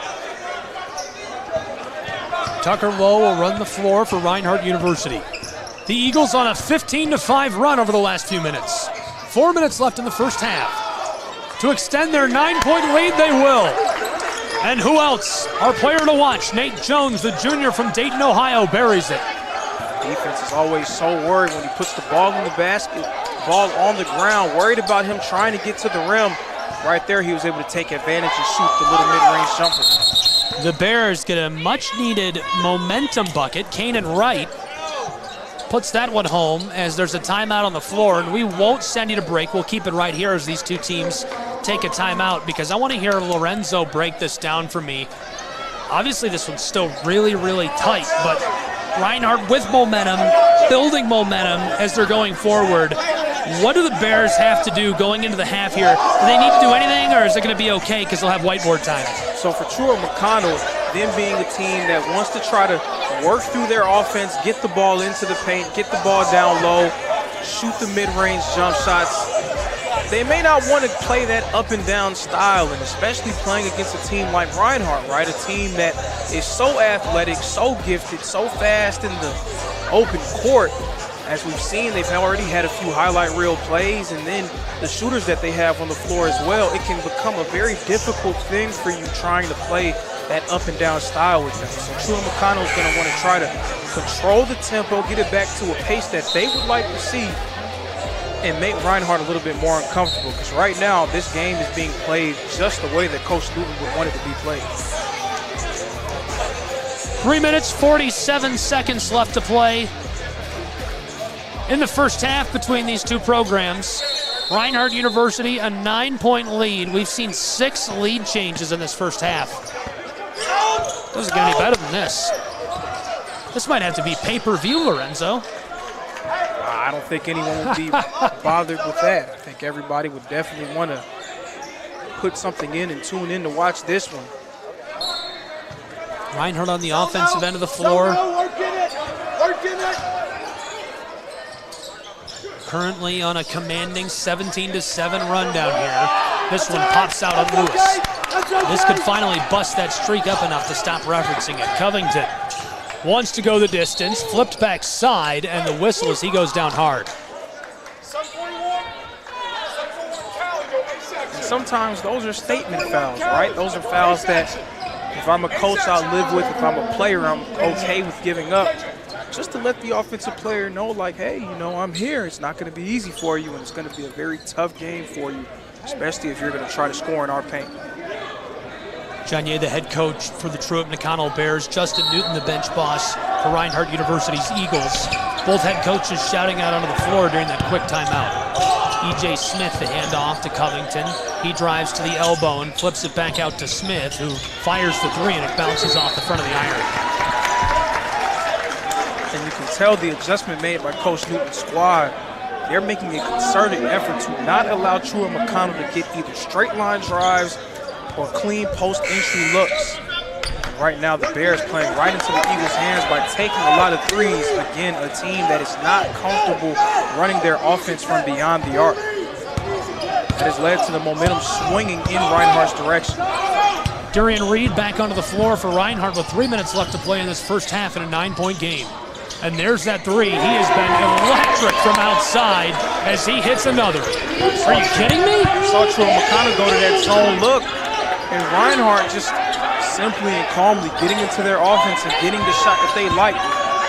Tucker Lowe will run the floor for Reinhardt University. The Eagles on a 15-5 run over the last few minutes. 4 minutes left in the first half. To extend their 9-point lead, they will. And who else? Our player to watch, Nate Jones, the junior from Dayton, Ohio, buries it. Defense is always so worried when he puts the ball in the basket, ball on the ground, worried about him trying to get to the rim. Right there, he was able to take advantage and shoot the little mid-range jumper. The Bears get a much-needed momentum bucket. Kanan Wright puts that one home as there's a timeout on the floor, and we won't send you to break. We'll keep it right here as these two teams take a timeout because I want to hear Lorenzo break this down for me. Obviously, this one's still really, really tight, but Reinhardt with momentum, building momentum as they're going forward. What do the Bears have to do going into the half here? Do they need to do anything, or is it going to be okay because they'll have whiteboard time? So for Truett McConnell, them being a team that wants to try to work through their offense, get the ball into the paint, get the ball down low, shoot the mid-range jump shots, they may not want to play that up and down style, and especially playing against a team like Reinhardt, right? A team that is so athletic, so gifted, so fast in the open court. As we've seen, they've already had a few highlight reel plays, and then the shooters that they have on the floor as well. It can become a very difficult thing for you trying to play that up and down style with them. So Truett McConnell is going to want to try to control the tempo, get it back to a pace that they would like to see, and make Reinhardt a little bit more uncomfortable, because right now this game is being played just the way that Coach Newton would want it to be played. 3 minutes, 47 seconds left to play in the first half between these two programs. Reinhardt University, a 9-point lead. We've seen 6 lead changes in this first half. Doesn't get any better than this. This might have to be pay-per-view, Lorenzo. I don't think anyone would be bothered with that. I think everybody would definitely want to put something in and tune in to watch this one. Reinhardt on the offensive end of the floor. Currently on a commanding 17-7 run down here. This one pops out on Lewis. This could finally bust that streak up enough to stop referencing it. Covington wants to go the distance, flipped back side, and the whistle as he goes down hard. Sometimes those are statement fouls, right? Those are fouls that if I'm a coach, I'll live with. If I'm a player, I'm okay with giving up. Just to let the offensive player know, like, hey, you know, I'm here. It's not going to be easy for you, and it's going to be a very tough game for you, especially if you're going to try to score in our paint. Janier, the head coach for the Truett McConnell Bears. Justin Newton, the bench boss for Reinhardt University's Eagles. Both head coaches shouting out onto the floor during that quick timeout. E.J. Smith, the handoff to Covington. He drives to the elbow and flips it back out to Smith, who fires the three, and it bounces off the front of the iron. And you can tell the adjustment made by Coach Newton's squad. They're making a concerted effort to not allow Truett McConnell to get either straight line drives or clean post-entry looks. And right now, the Bears playing right into the Eagles' hands by taking a lot of threes. Again, a team that is not comfortable running their offense from beyond the arc. That has led to the momentum swinging in Reinhardt's direction. Darian Reed back onto the floor for Reinhardt with 3 minutes left to play in this first half in a 9-point game. And there's that three. He has been electric from outside as he hits another. Are you kidding me? Saw Truett McConnell go to that zone look, and Reinhardt just simply and calmly getting into their offense and getting the shot that they like.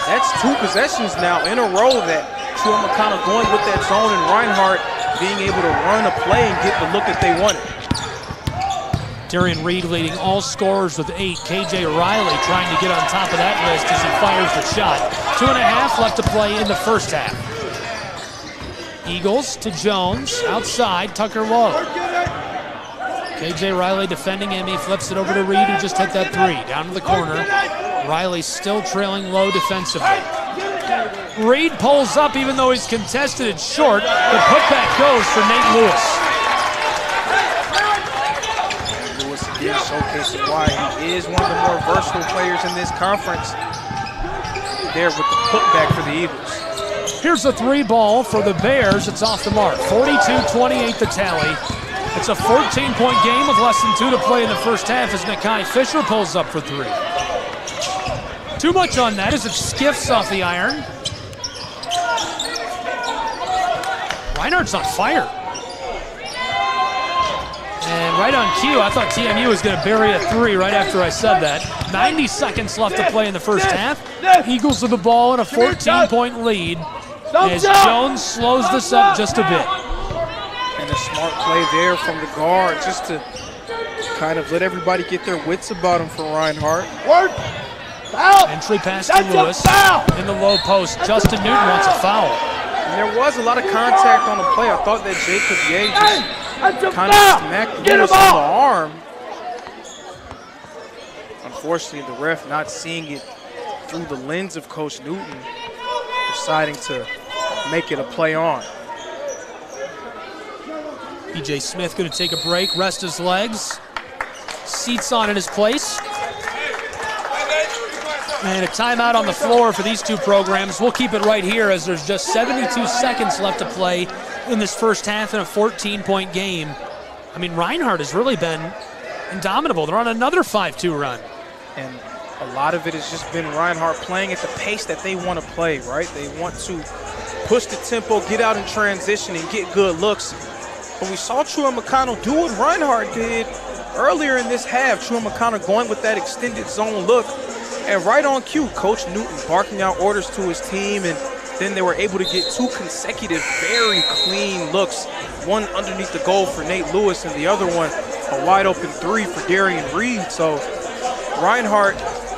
That's 2 possessions now in a row that Truett McConnell going with that zone, and Reinhardt being able to run a play and get the look that they wanted. Darian Reed leading all scorers with 8. KJ Riley trying to get on top of that list as he fires the shot. 2.5 left to play in the first half. Eagles to Jones, outside, Tucker Lowe. KJ Riley defending him, he flips it over to Reed, who just hit that three. Down to the corner, Riley still trailing Lowe defensively. Reed pulls up even though he's contested it short. The putback goes for Nate Lewis. Again, showcasing why he is one of the more versatile players in this conference. There with the putback for the Eagles. Here's a 3 ball for the Bears. It's off the mark. 42-28 the tally. It's a 14-point game with less than 2 to play in the first half as Nakai Fisher pulls up for 3. Too much on that as it skiffs off the iron. Reinhardt's on fire. And right on cue, I thought TMU was going to bury a 3 right after I said that. 90 seconds left to play in the first half. Eagles with the ball in a 14-point lead as Jones slows this up just a bit. And a smart play there from the guard just to kind of let everybody get their wits about him for Reinhardt. Entry pass to Lewis in the low post. Justin Newton wants a foul. And there was a lot of contact on the play. I thought that Jacob Ye just kind of smacked Lewis on the arm. Unfortunately, the ref not seeing it through the lens of Coach Newton, deciding to make it a play on. E.J. Smith going to take a break, rest his legs, seats on in his place. And a timeout on the floor for these two programs. We'll keep it right here as there's just 72 seconds left to play in this first half in a 14-point game. I mean, Reinhardt has really been indomitable. They're on another 5-2 run. And a lot of it has just been Reinhardt playing at the pace that they want to play, right? They want to push the tempo, get out in transition, and get good looks. But we saw Truett McConnell do what Reinhardt did earlier in this half. Truett McConnell going with that extended zone look. And right on cue, Coach Newton barking out orders to his team, and then they were able to get 2 consecutive very clean looks, one underneath the goal for Nate Lewis and the other one a wide open 3 for Darian Reed. So Reinhardt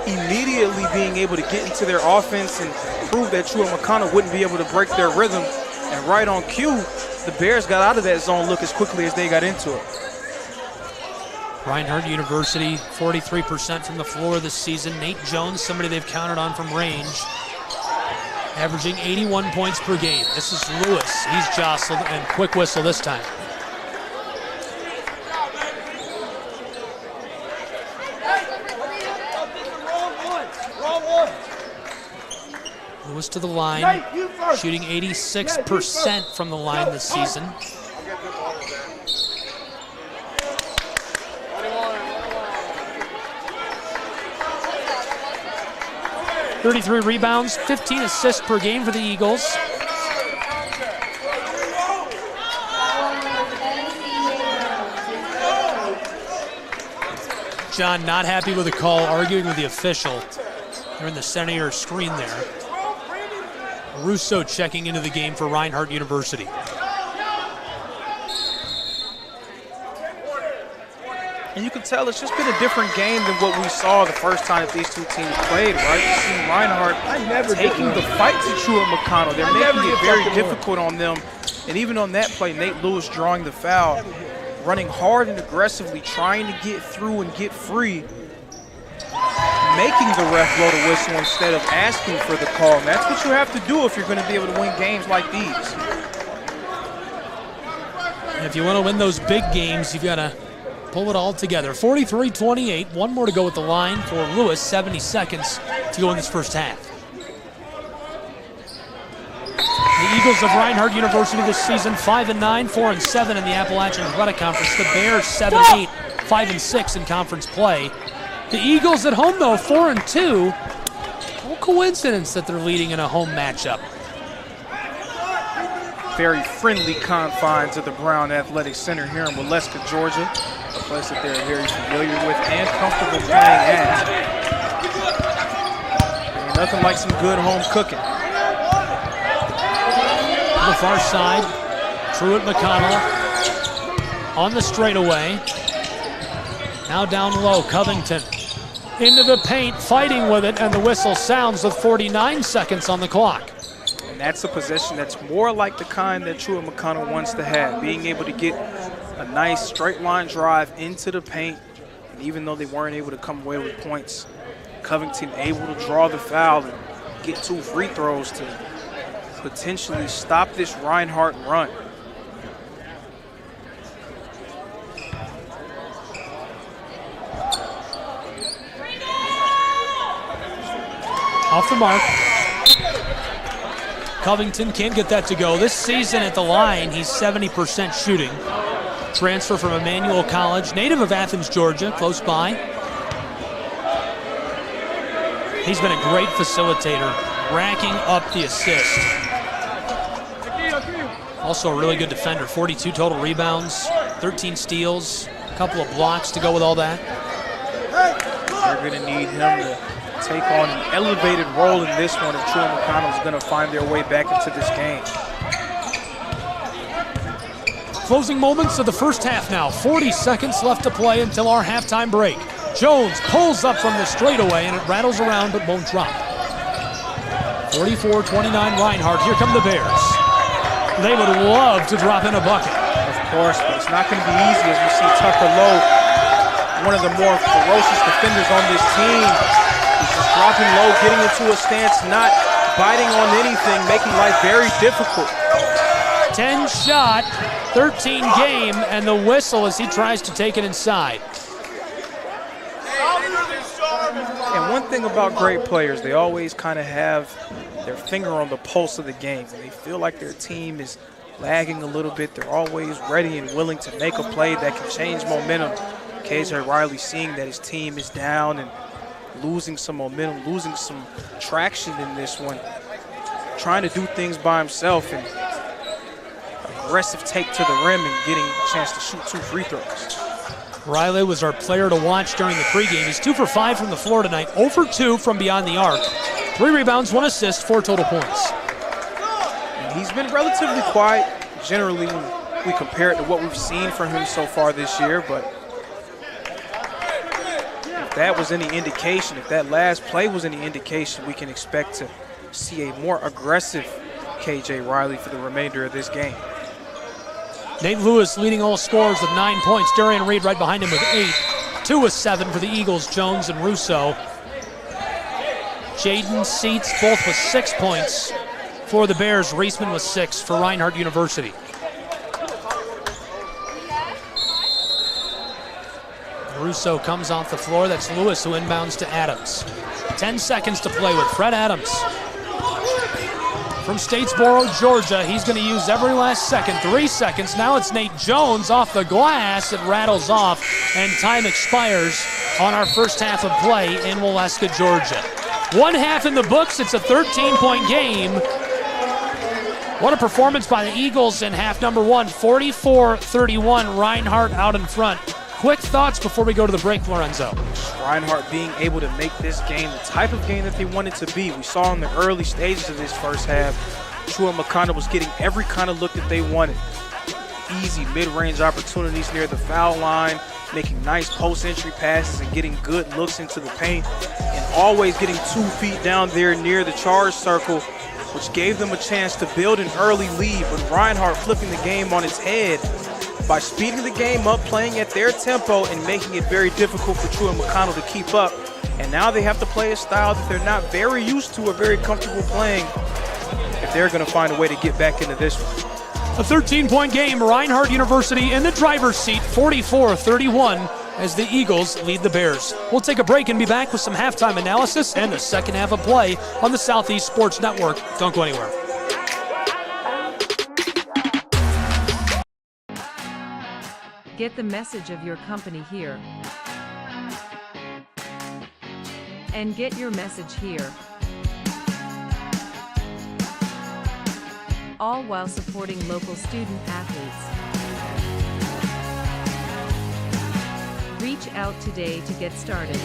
immediately being able to get into their offense and prove that Truett McConnell wouldn't be able to break their rhythm. And right on cue, the Bears got out of that zone look as quickly as they got into it. Reinhardt University, 43% from the floor this season. Nate Jones, somebody they've counted on from range, averaging 81 points per game. This is Lewis. He's jostled, and quick whistle this time. Lewis to the line, shooting 86% from the line this season. 33 rebounds, 15 assists per game for the Eagles. John not happy with the call, arguing with the official. They're in the center of your screen there. Russo checking into the game for Reinhardt University. And you can tell it's just been a different game than what we saw the first time that these two teams played, right? You see Reinhardt taking the fight to Truett McConnell. They're making it very difficult on them. And even on that play, Nate Lewis drawing the foul, running hard and aggressively, trying to get through and get free, making the ref blow the whistle instead of asking for the call. And that's what you have to do if you're going to be able to win games like these. And if you want to win those big games, you've got to pull it all together. 43-28, one more to go at the line for Lewis, 70 seconds to go in this first half. The Eagles of Reinhardt University this season, 5-9, 4-7 in the Appalachian Athletic Conference. The Bears, 7-8, 5-6 in conference play. The Eagles at home, though, 4-2. No coincidence that they're leading in a home matchup. Very friendly confines of the Brown Athletic Center here in Waleska, Georgia. A place that they're very familiar with and comfortable playing at. Ain't nothing like some good home cooking. On the far side, Truett McConnell on the straightaway. Now down low, Covington into the paint, fighting with it, and the whistle sounds with 49 seconds on the clock. And that's a possession that's more like the kind that Truett McConnell wants to have, being able to get a nice straight line drive into the paint. And even though they weren't able to come away with points, Covington able to draw the foul and get 2 free throws to potentially stop this Reinhardt run. Off the mark. Covington can't get that to go. This season at the line, he's 70% shooting. Transfer from Emmanuel College, native of Athens, Georgia, close by. He's been a great facilitator, racking up the assist. Also a really good defender, 42 total rebounds, 13 steals, a couple of blocks to go with all that. They're going to need him to take on an elevated role in this one if Truett McConnell is going to find their way back into this game. Closing moments of the first half now. 40 seconds left to play until our halftime break. Jones pulls up from the straightaway and it rattles around but won't drop. 44-29 Reinhardt. Here come the Bears. They would love to drop in a bucket. Of course, but it's not going to be easy as we see Tucker Lowe, one of the more ferocious defenders on this team. He's just dropping low, getting into a stance, not biting on anything, making life very difficult. 10 shot, 13 game, and the whistle as he tries to take it inside. And one thing about great players, they always kind of have their finger on the pulse of the game. When they feel like their team is lagging a little bit, they're always ready and willing to make a play that can change momentum. KJ Riley seeing that his team is down and losing some momentum, losing some traction in this one, trying to do things by himself, and aggressive take to the rim and getting a chance to shoot 2 free throws. Riley was our player to watch during the pregame. He's 2 for 5 from the floor tonight, 0 for 2 from beyond the arc. 3 rebounds, 1 assist, 4 total points. And he's been relatively quiet generally when we compare it to what we've seen from him so far this year, but if that was any indication, if that last play was any indication, we can expect to see a more aggressive KJ Riley for the remainder of this game. Nate Lewis leading all scorers with 9 points. Darian Reed right behind him with 8. 2 with 7 for the Eagles, Jones and Russo. Jaden Seats both with 6 points for the Bears. Reisman with 6 for Reinhardt University. Russo comes off the floor. That's Lewis who inbounds to Adams. 10 seconds to play with Fred Adams. From Statesboro, Georgia, he's going to use every last second. 3 seconds. Now it's Nate Jones off the glass. It rattles off, and time expires on our first half of play in Waleska, Georgia. 1 half in the books. It's a 13-point game. What a performance by the Eagles in half number 1. 44-31, Reinhardt out in front. Quick thoughts before we go to the break, Lorenzo. Reinhardt being able to make this game the type of game that they want it to be. We saw in the early stages of this first half, Truett McConnell was getting every kind of look that they wanted. Easy mid-range opportunities near the foul line, making nice post-entry passes and getting good looks into the paint, and always getting 2 feet down there near the charge circle, which gave them a chance to build an early lead. But Reinhardt flipping the game on its head by speeding the game up, playing at their tempo, and making it very difficult for Truett McConnell to keep up. And now they have to play a style that they're not very used to or very comfortable playing if they're going to find a way to get back into this one. A 13-point game, Reinhardt University in the driver's seat, 44-31, as the Eagles lead the Bears. We'll take a break and be back with some halftime analysis and the second half of play on the Southeast Sports Network. Don't go anywhere. Get the message of your company here. And get your message here. All while supporting local student athletes. Reach out today to get started.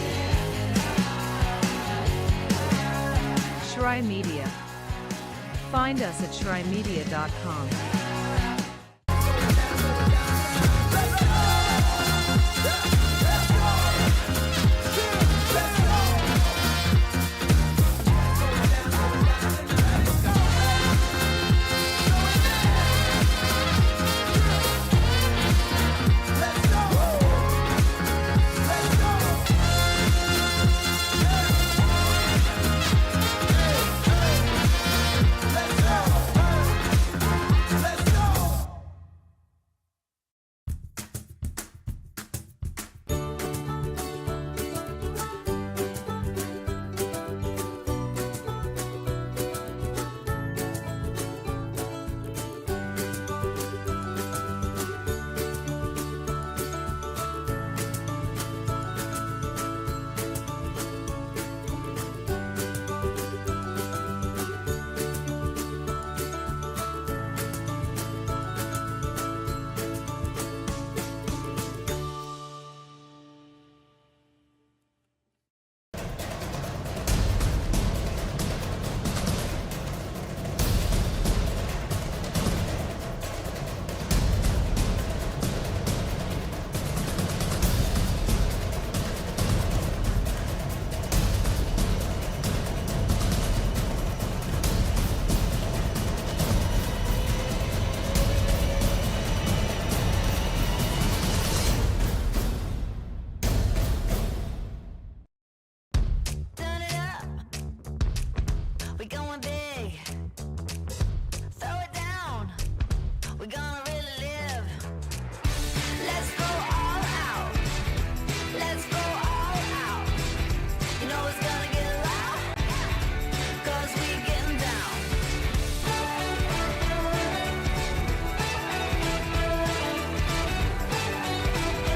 Shry Media. Find us at shrymedia.com.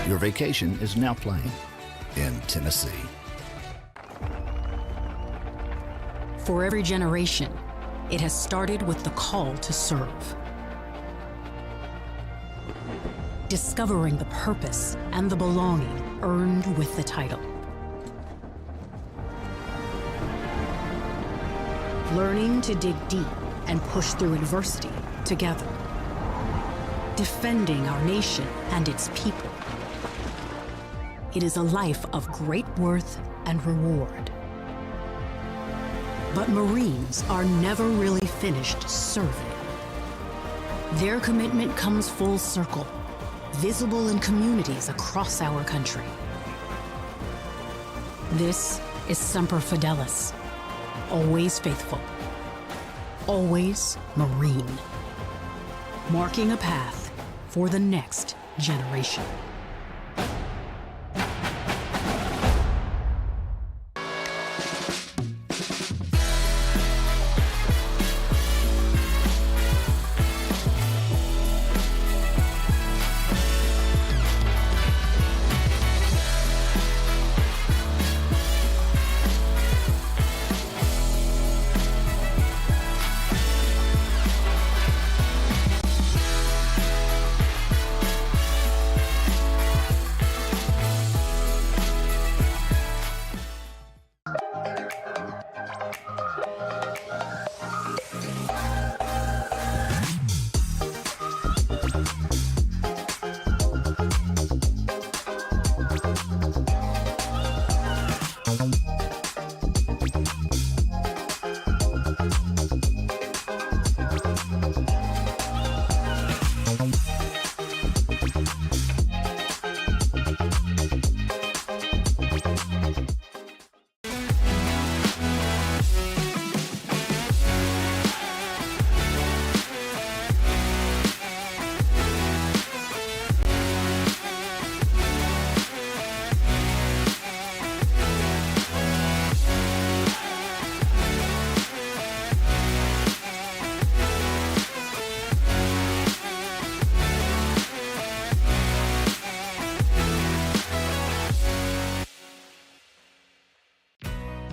Your vacation is now playing in Tennessee. For every generation, it has started with the call to serve. Discovering the purpose and the belonging earned with the title. Learning to dig deep and push through adversity together. Defending our nation and its people. It is a life of great worth and reward. But Marines are never really finished serving. Their commitment comes full circle, visible in communities across our country. This is Semper Fidelis, always faithful, always Marine, marking a path for the next generation.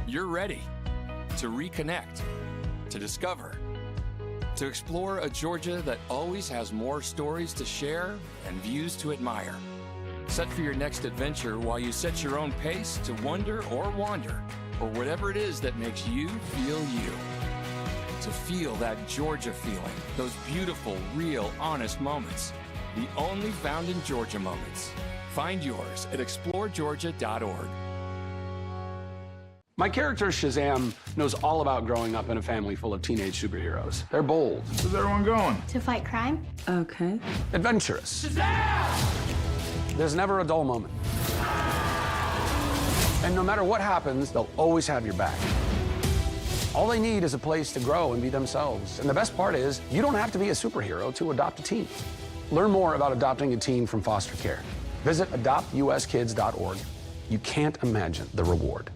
You're ready to reconnect, to discover, to explore a Georgia that always has more stories to share and views to admire. Set for your next adventure while you set your own pace to wonder or wander, or whatever it is that makes you feel you. To feel that Georgia feeling, those beautiful, real, honest moments. The only found in Georgia moments. Find yours at exploregeorgia.org. My character, Shazam, knows all about growing up in a family full of teenage superheroes. They're bold. Where's everyone going? To fight crime. Okay. Adventurous. Shazam! There's never a dull moment. And no matter what happens, they'll always have your back. All they need is a place to grow and be themselves. And the best part is, you don't have to be a superhero to adopt a teen. Learn more about adopting a teen from foster care. Visit adoptuskids.org. You can't imagine the reward.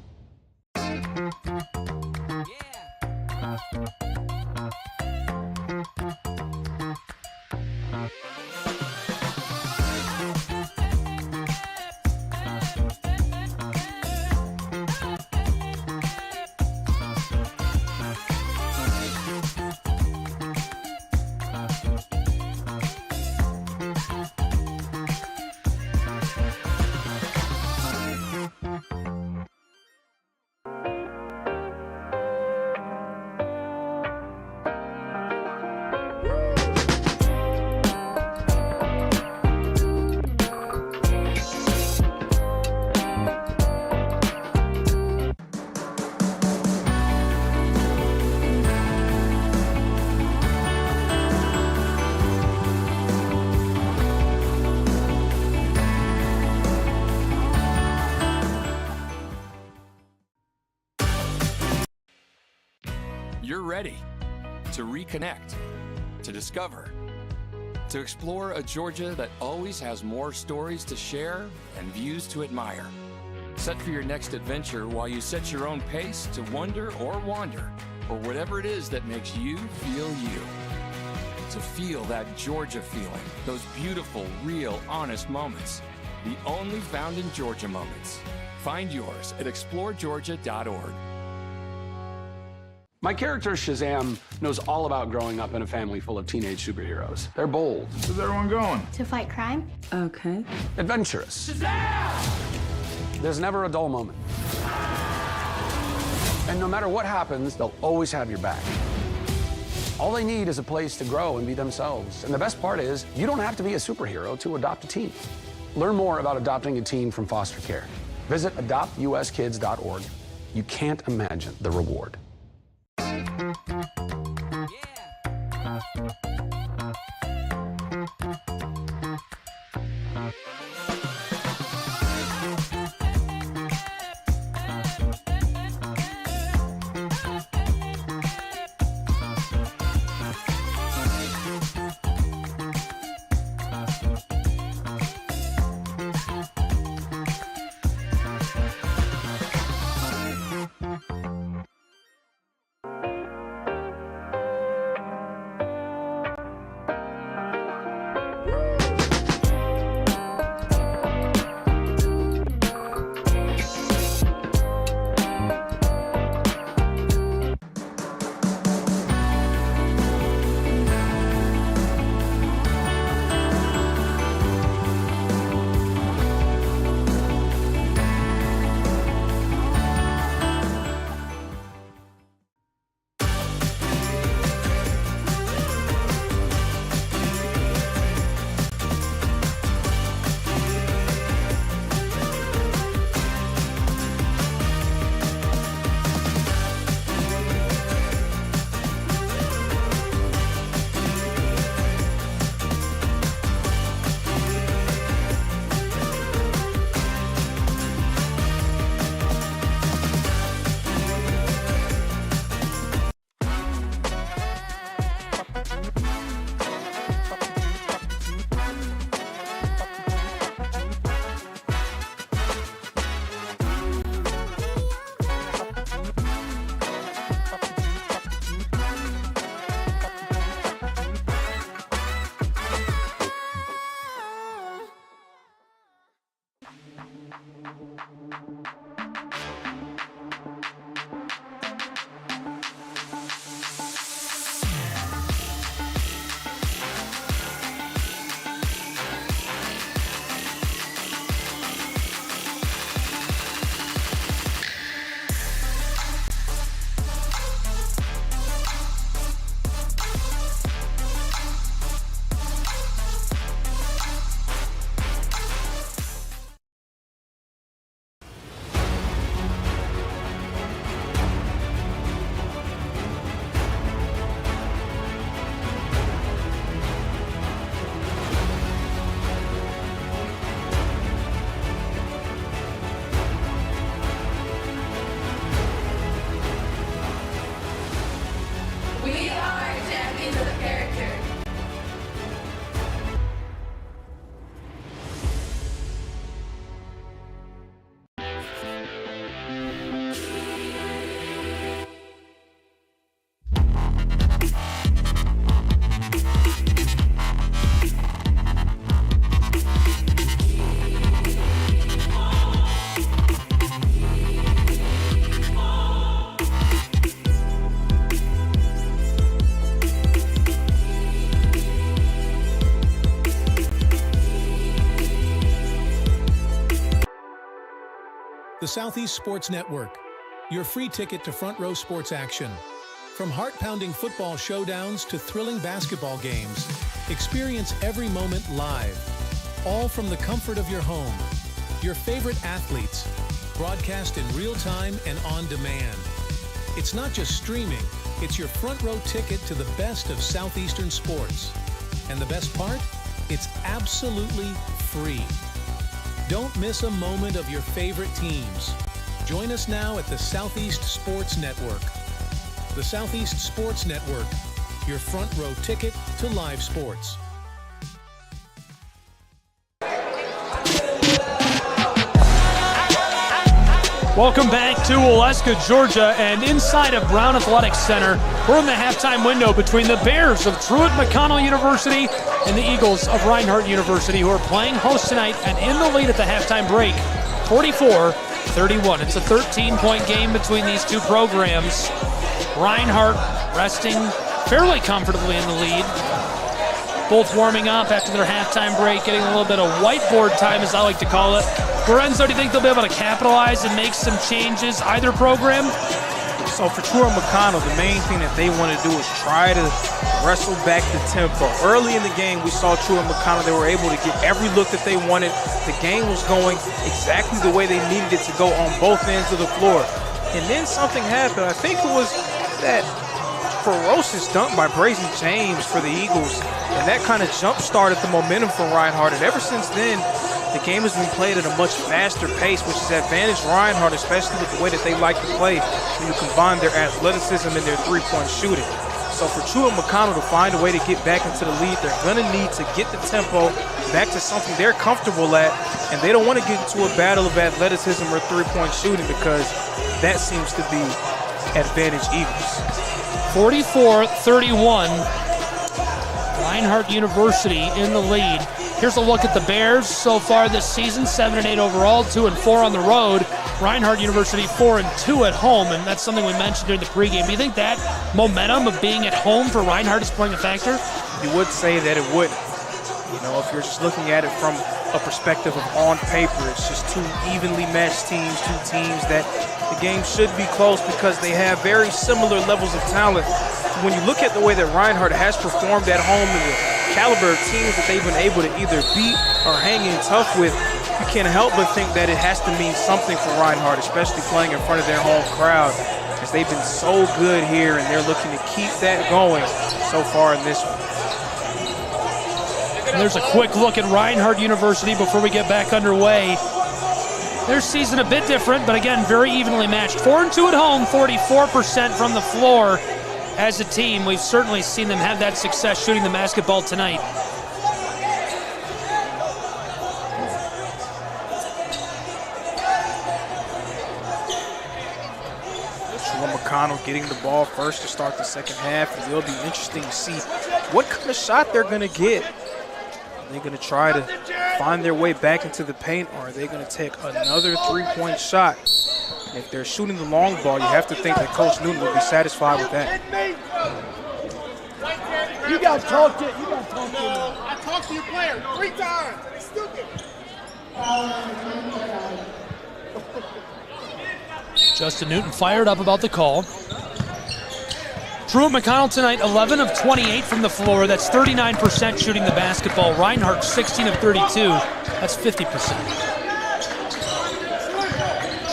You're ready to reconnect, to discover, to explore a Georgia that always has more stories to share and views to admire. Set for your next adventure while you set your own pace to wonder or wander, or whatever it is that makes you feel you. To feel that Georgia feeling, those beautiful, real, honest moments. The only found in Georgia moments. Find yours at exploregeorgia.org. My character, Shazam, knows all about growing up in a family full of teenage superheroes. They're bold. Where's everyone going? To fight crime. Okay. Adventurous. Shazam! There's never a dull moment. And no matter what happens, they'll always have your back. All they need is a place to grow and be themselves. And the best part is, you don't have to be a superhero to adopt a teen. Learn more about adopting a teen from foster care. Visit adoptuskids.org. You can't imagine the reward. The Southeast Sports Network, your free ticket to front row sports action. From heart-pounding football showdowns to thrilling basketball games, experience every moment live, all from the comfort of your home. Your favorite athletes, broadcast in real time and on demand. It's not just streaming, it's your front row ticket to the best of Southeastern sports. And the best part? It's absolutely free. Don't miss a moment of your favorite teams. Join us now at the Southeast Sports Network. The Southeast Sports Network, your front row ticket to live sports. Welcome back to Waleska, Georgia, and inside of Brown Athletics Center, we're in the halftime window between the Bears of Truett McConnell University and the Eagles of Reinhardt University, who are playing host tonight and in the lead at the halftime break, 44-31. It's a 13-point game between these two programs. Reinhardt resting fairly comfortably in the lead. Both warming up after their halftime break, getting a little bit of whiteboard time, as I like to call it. Lorenzo, do you think they'll be able to capitalize and make some changes, either program? So for Truett McConnell, the main thing that they want to do is try to wrestle back the tempo. Early in the game, we saw Truett McConnell. They were able to get every look that they wanted. The game was going exactly the way they needed it to go on both ends of the floor. And then something happened. I think it was that ferocious dunk by Brazen James for the Eagles. And that kind of jump-started the momentum for Reinhardt. And ever since then, the game has been played at a much faster pace, which has advantaged Reinhardt, especially with the way that they like to play when you combine their athleticism and their three-point shooting. So for Truett McConnell to find a way to get back into the lead, they're going to need to get the tempo back to something they're comfortable at, and they don't want to get into a battle of athleticism or three-point shooting because that seems to be advantage Eagles. 44-31. Reinhardt University in the lead. Here's a look at the Bears so far this season, 7-8 overall, 2-4 on the road. Reinhardt University 4-2 at home, and that's something we mentioned during the pregame. Do you think that momentum of being at home for Reinhardt is playing a factor? You would say that it wouldn't. You know, if you're just looking at it from a perspective of on paper, it's just two evenly matched teams, two teams that the game should be close because they have very similar levels of talent. When you look at the way that Reinhardt has performed at home and the caliber of teams that they've been able to either beat or hang in tough with, you can't help but think that it has to mean something for Reinhardt, especially playing in front of their home crowd, as they've been so good here and they're looking to keep that going so far in this one. And there's a quick look at Reinhardt University before we get back underway. Their season a bit different, but again, very evenly matched. 4-2 at home, 44% from the floor. As a team, we've certainly seen them have that success shooting the basketball tonight. Truett McConnell getting the ball first to start the second half. It will be interesting to see what kind of shot they're going to get. Are they going to try to find their way back into the paint, or are they going to take another three-point shot? If they're shooting the long ball, you have to think that Coach Newton will be satisfied with that. You got to talk to you. Got to talk to him. I talked to your player 3 times. It's stupid. Justin Newton fired up about the call. Truett McConnell tonight, 11 of 28 from the floor. That's 39% shooting the basketball. Reinhardt, 16 of 32. That's 50%.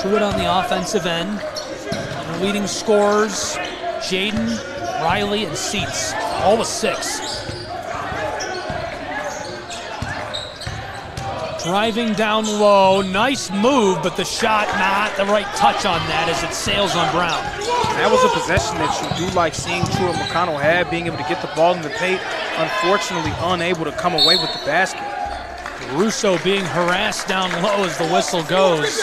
Truett on the offensive end. Their leading scorers, Jaden, Riley, and Seats, all with 6. Driving down low, nice move, but the shot not the right touch on that as it sails on Brown. That was a possession that you do like seeing Truett McConnell have, being able to get the ball in the paint, unfortunately unable to come away with the basket. Russo being harassed down low as the whistle goes.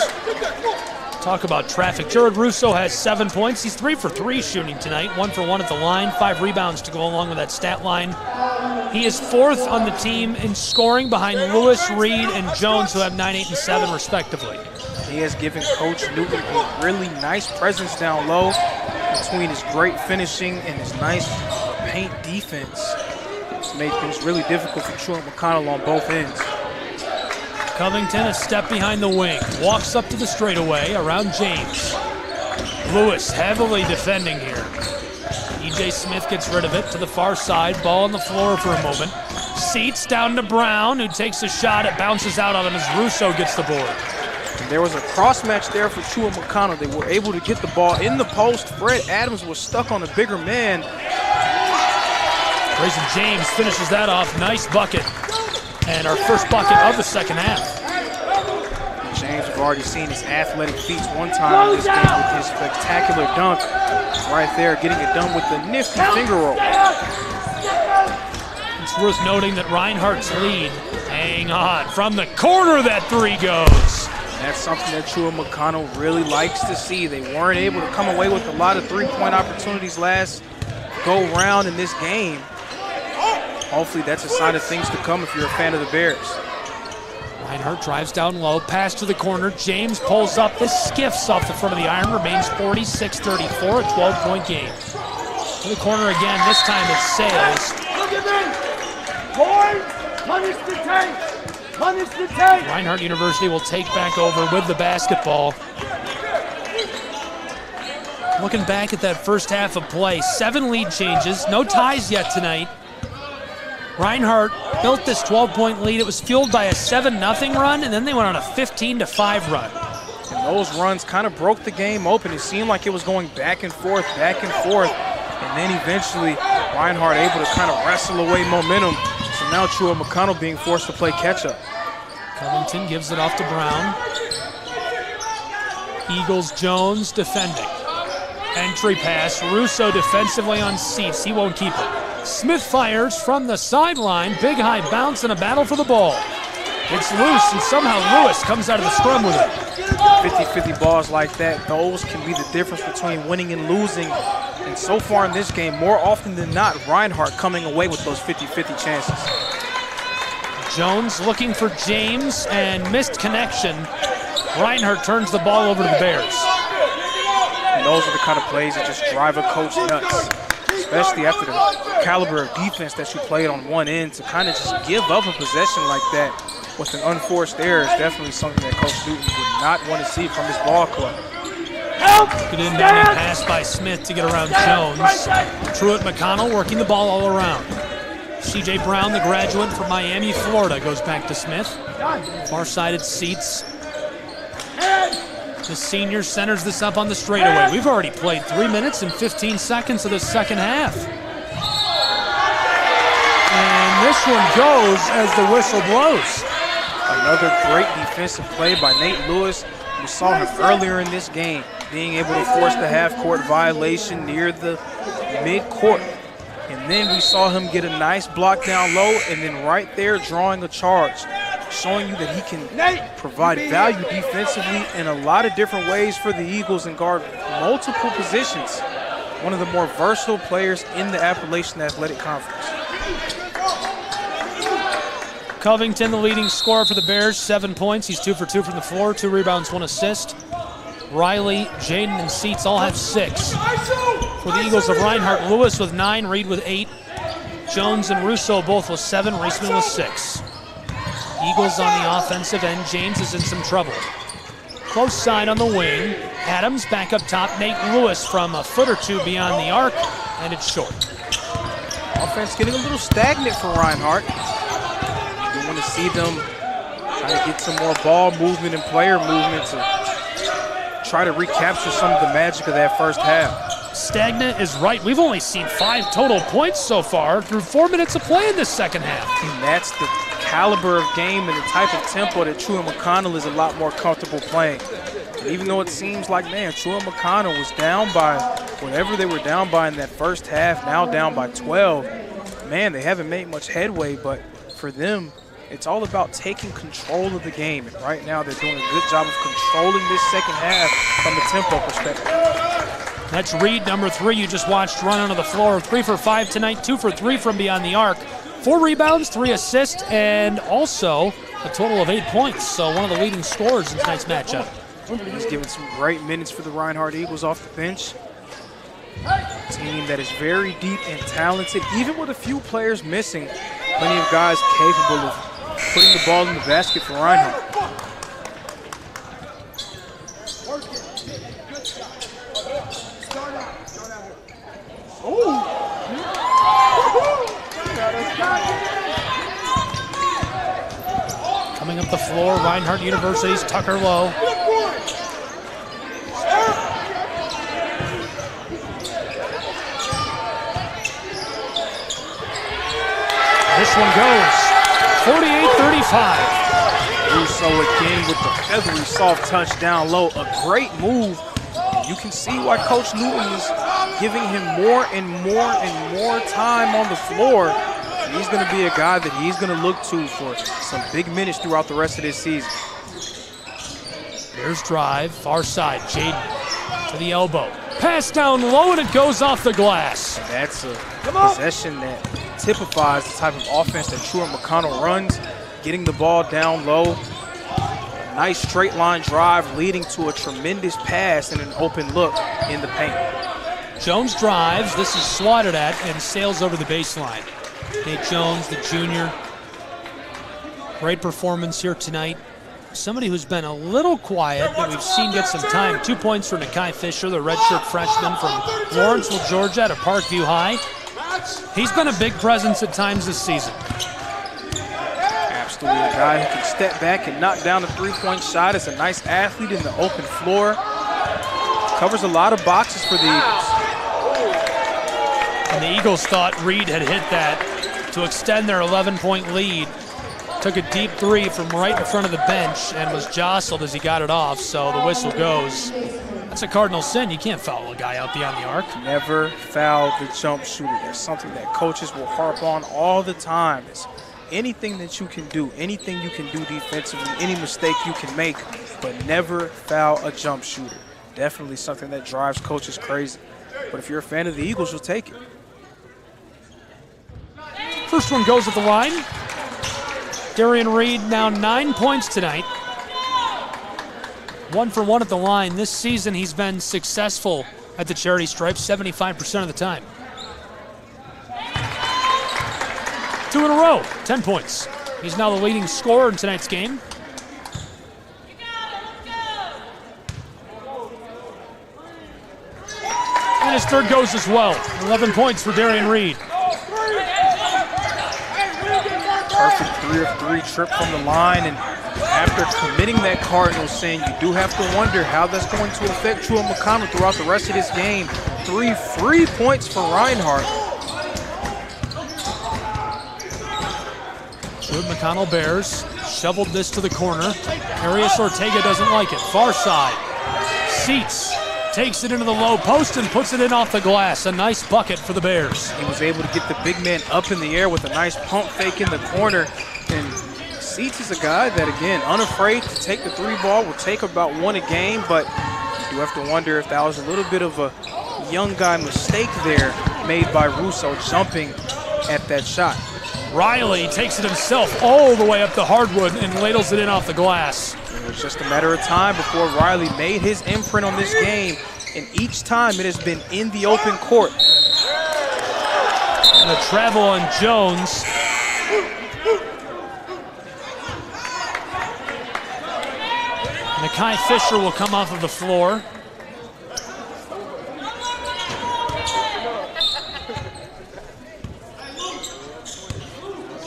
Talk about traffic. Jared Russo has 7 points. He's 3 for 3 shooting tonight. 1 for 1 at the line. 5 rebounds to go along with that stat line. He is 4th on the team in scoring behind Lewis, Reed, and Jones, who have 9, 8, and 7 respectively. He has given Coach Newton a really nice presence down low between his great finishing and his nice paint defense. It's made things really difficult for Truett McConnell on both ends. Covington a step behind the wing. Walks up to the straightaway around James. Lewis heavily defending here. E.J. Smith gets rid of it to the far side. Ball on the floor for a moment. Seats down to Brown, who takes a shot. It bounces out on him as Russo gets the board. And there was a cross match there for Truett McConnell. They were able to get the ball in the post. Fred Adams was stuck on a bigger man. Grayson James finishes that off. Nice bucket. And our first bucket of the second half. James, we've already seen his athletic feats one time in this game with his spectacular dunk. Right there, getting it done with the nifty finger roll. It's worth noting that Reinhardt's lead, hang on, from the corner that three goes. That's something that Truett McConnell really likes to see. They weren't able to come away with a lot of three-point opportunities last go round in this game. Hopefully that's a sign of things to come if you're a fan of the Bears. Reinhardt drives down low, pass to the corner. James pulls up, this skiffs off the front of the iron, remains 46-34, a 12-point game. To the corner again, this time it's Sales. Look at me! Boy, punish the tank! Punish the tank! Reinhardt University will take back over with the basketball. Looking back at that first half of play, 7 lead changes, no ties yet tonight. Reinhardt built this 12-point lead. It was fueled by a 7-0 run, and then they went on a 15-5 run. And those runs kind of broke the game open. It seemed like it was going back and forth, and then eventually Reinhardt able to kind of wrestle away momentum. So now Truett McConnell being forced to play catch-up. Covington gives it off to Brown. Eagles Jones defending. Entry pass, Russo defensively on Seats. He won't keep it. Smith fires from the sideline. Big high bounce and a battle for the ball. It's loose, and somehow Lewis comes out of the scrum with it. 50-50 balls like that, those can be the difference between winning and losing. And so far in this game, more often than not, Reinhardt coming away with those 50-50 chances. Jones looking for James and missed connection. Reinhardt turns the ball over to the Bears. And those are the kind of plays that just drive a coach nuts, especially after the caliber of defense that you played on one end. To kind of just give up a possession like that with an unforced error is definitely something that Coach Newton would not want to see from his ball club. Good inbound pass by Smith to get around Jones. Truett McConnell working the ball all around. C.J. Brown, the graduate from Miami, Florida, goes back to Smith. Far-sided Seats. The senior centers this up on the straightaway. We've already played 3 minutes and 15 seconds of the second half. And this one goes as the whistle blows. Another great defensive play by Nate Lewis. We saw him earlier in this game being able to force the half-court violation near the mid-court. And then we saw him get a nice block down low and then right there drawing a charge, showing you that he can provide value defensively in a lot of different ways for the Eagles and guard multiple positions. One of the more versatile players in the Appalachian Athletic Conference. Covington, the leading scorer for the Bears, 7 points. He's 2 for 2 from the floor, 2 rebounds, 1 assist. Riley, Jaden, and Seats all have 6. For the Eagles of Reinhardt, Lewis with 9, Reed with 8. Jones and Russo both with 7, Reisman with 6. Eagles on the offensive end. James is in some trouble. Close side on the wing. Adams back up top. Nate Lewis from a foot or two beyond the arc, and it's short. Offense getting a little stagnant for Reinhardt. You want to see them try to get some more ball movement and player movement to try to recapture some of the magic of that first half. Stagnant is right. We've only seen 5 total points so far through 4 minutes of play in this second half. And that's the caliber of game and the type of tempo that Truett McConnell is a lot more comfortable playing. And even though it seems like, man, Truett McConnell was down by whatever they were down by in that first half, now down by 12. Man, they haven't made much headway, but for them, it's all about taking control of the game. And right now, they're doing a good job of controlling this second half from a tempo perspective. That's Reed, number 3. You just watched run onto the floor. 3 for 5 tonight, 2 for 3 from beyond the arc. 4 rebounds, 3 assists, and also a total of 8 points. So one of the leading scorers in tonight's matchup. He's given some great minutes for the Reinhardt Eagles off the bench. A team that is very deep and talented, even with a few players missing. Plenty of guys capable of putting the ball in the basket for Reinhardt. Coming up the floor, Reinhardt University's Tucker Lowe. This one goes 48-35. Russo again with the feathery soft touch down low. A great move. You can see why Coach Newton is giving him more and more and more time on the floor. He's going to be a guy that he's going to look to for some big minutes throughout the rest of this season. Bears drive, far side, Jaden to the elbow. Pass down low and it goes off the glass. And that's a possession that typifies the type of offense that Truett McConnell runs, getting the ball down low. A nice straight line drive leading to a tremendous pass and an open look in the paint. Jones drives, this is swatted at and sails over the baseline. Nate Jones, the junior. Great performance here tonight. Somebody who's been a little quiet that we've seen get some time. 2 points for Nakai Fisher, the redshirt freshman from Lawrenceville, Georgia at Parkview High. He's been a big presence at times this season. Absolutely a guy who can step back and knock down a three-point shot. Is a nice athlete in the open floor. Covers a lot of boxes for the Eagles. And the Eagles thought Reed had hit that to extend their 11-point lead. Took a deep three from right in front of the bench and was jostled as he got it off, so the whistle goes. That's a cardinal sin. You can't foul a guy out beyond the arc. Never foul the jump shooter. That's something that coaches will harp on all the time. It's anything that you can do, anything you can do defensively, any mistake you can make, but never foul a jump shooter. Definitely something that drives coaches crazy. But if you're a fan of the Eagles, you'll take it. First one goes at the line. Darian Reed now 9 points tonight. 1 for 1 at the line. This season he's been successful at the charity stripe 75% of the time. 2 in a row, 10 points. He's now the leading scorer in tonight's game. And his third goes as well. 11 points for Darian Reed. Perfect 3 of 3 trip from the line, and after committing that Cardinals sin, you do have to wonder how that's going to affect Truett McConnell throughout the rest of this game. 3 free points for Reinhardt. Truett McConnell Bears shoveled this to the corner. Arias Ortega doesn't like it. Far side. Seats takes it into the low post and puts it in off the glass. A nice bucket for the Bears. He was able to get the big man up in the air with a nice pump fake in the corner. And Seats is a guy that, again, unafraid to take the three ball, will take about 1 a game, but you do have to wonder if that was a little bit of a young guy mistake there made by Russo jumping at that shot. Riley takes it himself all the way up the hardwood and ladles it in off the glass. It was just a matter of time before Riley made his imprint on this game, and each time it has been in the open court. And the travel on Jones. Nakai Fisher will come off of the floor.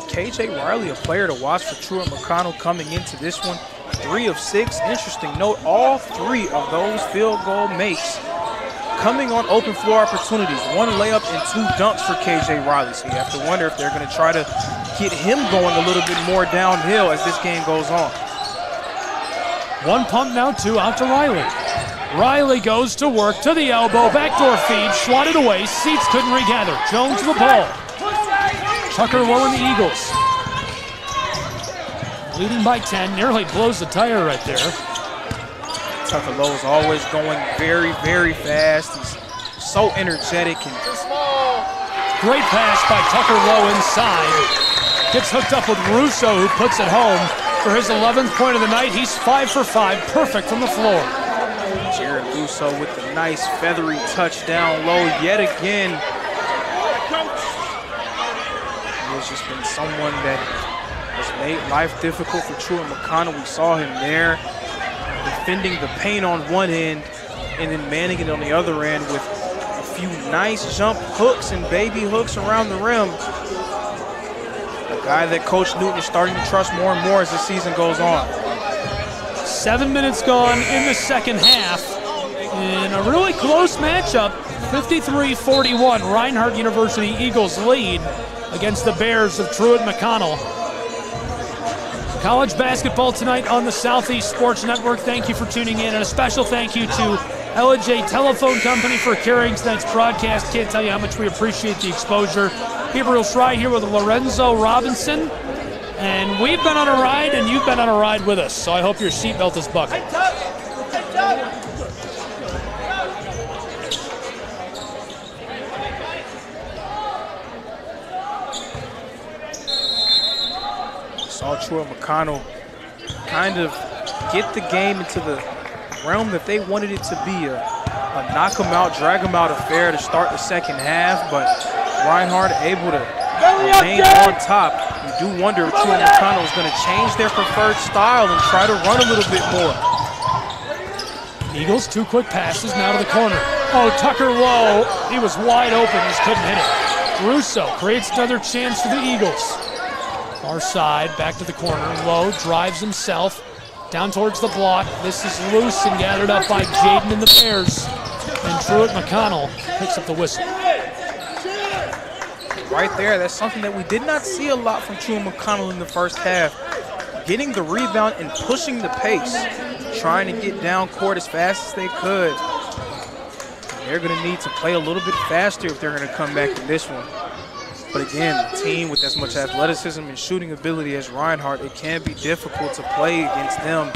KJ Riley, a player to watch for Truett McConnell coming into this one. 3 of 6. Interesting note, all 3 of those field goal makes coming on open floor opportunities. 1 layup and 2 dunks for KJ Riley. So you have to wonder if they're going to try to get him going a little bit more downhill as this game goes on. 1 pump now, 2 out to Riley. Riley goes to work to the elbow, backdoor feed, swatted away. Seats couldn't regather. Jones the ball. Tucker Lowe and the Eagles. Leading by 10, nearly blows the tire right there. Tucker Lowe is always going very, very fast. He's so energetic. And great pass by Tucker Lowe inside. Gets hooked up with Russo, who puts it home for his 11th point of the night. He's 5 for 5, perfect from the floor. Jared Russo with the nice feathery touch down low yet again. He has just been someone that It's made life difficult for Truett McConnell. We saw him there defending the paint on one end and then manning it on the other end with a few nice jump hooks and baby hooks around the rim. A guy that Coach Newton is starting to trust more and more as the season goes on. 7 minutes gone in the second half in a really close matchup. 53-41, Reinhardt University Eagles lead against the Bears of Truett McConnell. College basketball tonight on the Southeast Sports Network. Thank you for tuning in, and a special thank you to L&J Telephone Company for carrying tonight's broadcast. Can't tell you how much we appreciate the exposure. Gabriel Schrei here with Lorenzo Robinson, and we've been on a ride, and you've been on a ride with us, so I hope your seatbelt is buckled. Saw Truett McConnell kind of get the game into the realm that they wanted it to be, a knock them out, drag them out affair to start the second half, but Reinhardt able to remain on top. You do wonder if Truett McConnell is going to change their preferred style and try to run a little bit more. Eagles, 2 quick passes now to the corner. Oh, Tucker Lowe, he was wide open, just couldn't hit it. Russo creates another chance for the Eagles. Far side, back to the corner. Lowe drives himself down towards the block. This is loose and gathered up by Jaden and the Bears. And Truett McConnell picks up the whistle. Right there, that's something that we did not see a lot from Truett McConnell in the first half. Getting the rebound and pushing the pace, trying to get down court as fast as they could. They're going to need to play a little bit faster if they're going to come back in this one. But again, a team with as much athleticism and shooting ability as Reinhardt, it can be difficult to play against them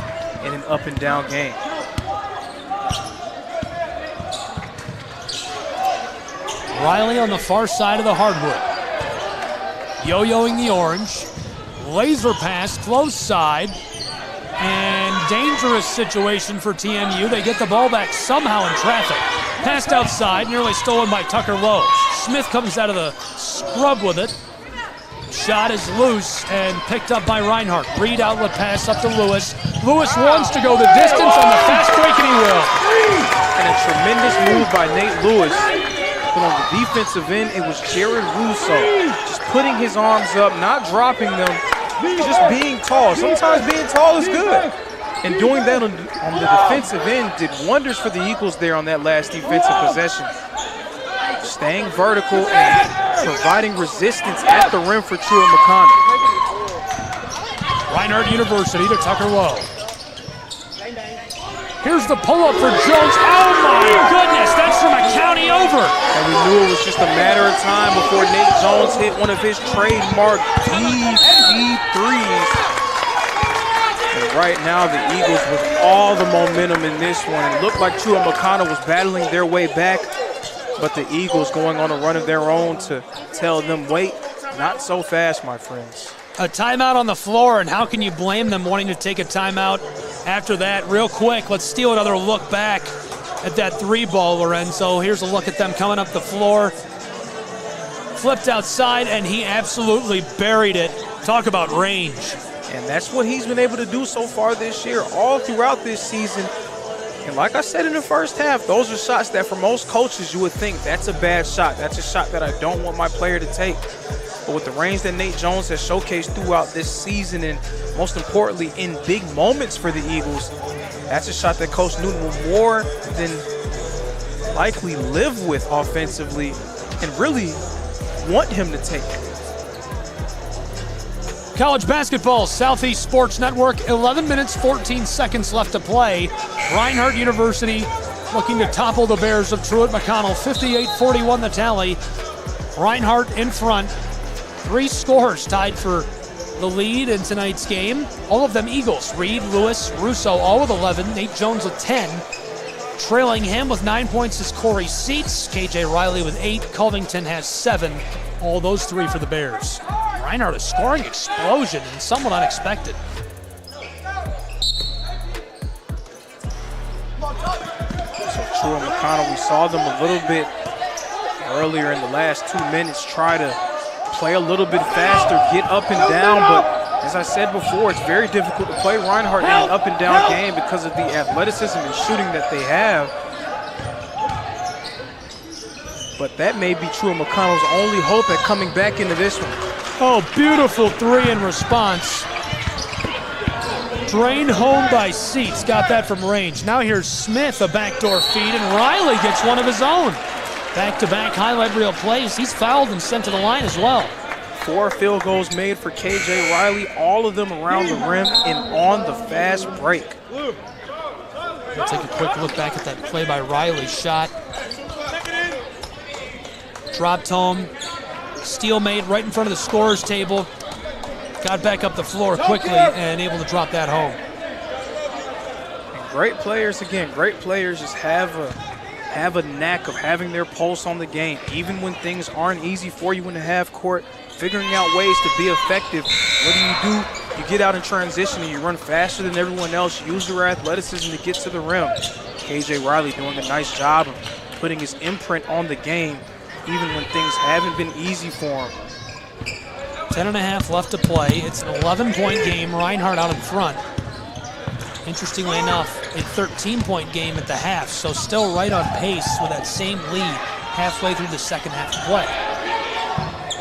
in an up and down game. Riley on the far side of the hardwood. Yo-yoing the orange. Laser pass, close side. And dangerous situation for TMU. They get the ball back somehow in traffic. Passed outside, nearly stolen by Tucker Lowe. Smith comes out of the scrub with it. Shot is loose and picked up by Reinhardt. Reed outlet pass up to Lewis. Lewis wants to go the distance on the fast break, and he will. And a tremendous move by Nate Lewis. But on the defensive end, it was Jared Russo just putting his arms up, not dropping them, just being tall. Sometimes being tall is good. And doing that on the defensive end did wonders for the Eagles there on that last defensive possession. Staying vertical and providing resistance at the rim for Truett McConnell. Reinhardt University to Tucker Lowe. Here's the pull-up for Jones. Oh my goodness, that's from a county over. And we knew it was just a matter of time before Nate Jones hit one of his trademark deep threes. And right now the Eagles with all the momentum in this one. It looked like Truett McConnell was battling their way back, but the Eagles going on a run of their own to tell them, wait, not so fast, my friends. A timeout on the floor, and how can you blame them wanting to take a timeout after that? Real quick, let's steal another look back at that 3 ball, Lorenzo. Here's a look at them coming up the floor. Flipped outside, and he absolutely buried it. Talk about range. And that's what he's been able to do so far this year, all throughout this season. And like I said in the first half, those are shots that for most coaches you would think that's a bad shot. That's a shot that I don't want my player to take. But with the range that Nate Jones has showcased throughout this season, and most importantly in big moments for the Eagles, that's a shot that Coach Newton will more than likely live with offensively and really want him to take. College basketball, Southeast Sports Network, 11 minutes, 14 seconds left to play. Reinhardt University looking to topple the Bears of Truett McConnell, 58-41 the tally. Reinhardt in front. 3 scores tied for the lead in tonight's game. All of them Eagles. Reed, Lewis, Russo, all with 11. Nate Jones with 10. Trailing him with 9 points is Corey Seats. KJ Riley with 8. Covington has 7. All those 3 for the Bears. Reinhardt, a scoring explosion and somewhat unexpected. So Truett McConnell, we saw them a little bit earlier in the last 2 minutes try to play a little bit faster, get up and down, but As I said before, it's very difficult to play Reinhardt in an up-and-down game because of the athleticism and shooting that they have. But that may be Truett McConnell's only hope at coming back into this one. Oh, beautiful three in response. Drained home by Seats, got that from range. Now here's Smith, a backdoor feed, and Riley gets one of his own. Back-to-back highlight reel plays. He's fouled and sent to the line as well. 4 field goals made for KJ Riley, all of them around the rim and on the fast break. We'll take a quick look back at that play by Riley. Shot. Dropped home. Steal made right in front of the scorer's table. Got back up the floor quickly and able to drop that home. And great players, again, great players just have a knack of having their pulse on the game. Even when things aren't easy for you in the half court, figuring out ways to be effective. What do? You get out in transition and you run faster than everyone else. Use your athleticism to get to the rim. KJ Riley doing a nice job of putting his imprint on the game, even when things haven't been easy for him. 10.5 left to play. It's an 11-point game. Reinhardt out in front. Interestingly enough, a 13-point game at the half, so still right on pace with that same lead halfway through the second half of play.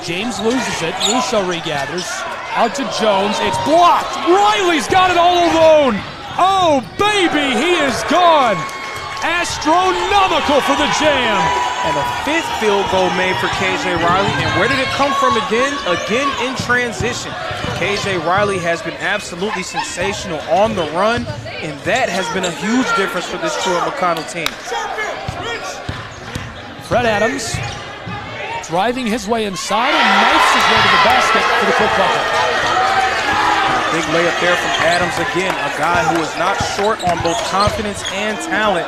James loses it. Russo regathers. Out to Jones. It's blocked. Riley's got it all alone. Oh, baby, he is gone. Astronomical for the jam. And a 5th field goal made for KJ Riley. And where did it come from again? Again in transition. KJ Riley has been absolutely sensational on the run, and that has been a huge difference for this Truett McConnell team. Fred Adams driving his way inside and knifes his way to the basket for the quick bucket. Big layup there from Adams again, a guy who is not short on both confidence and talent.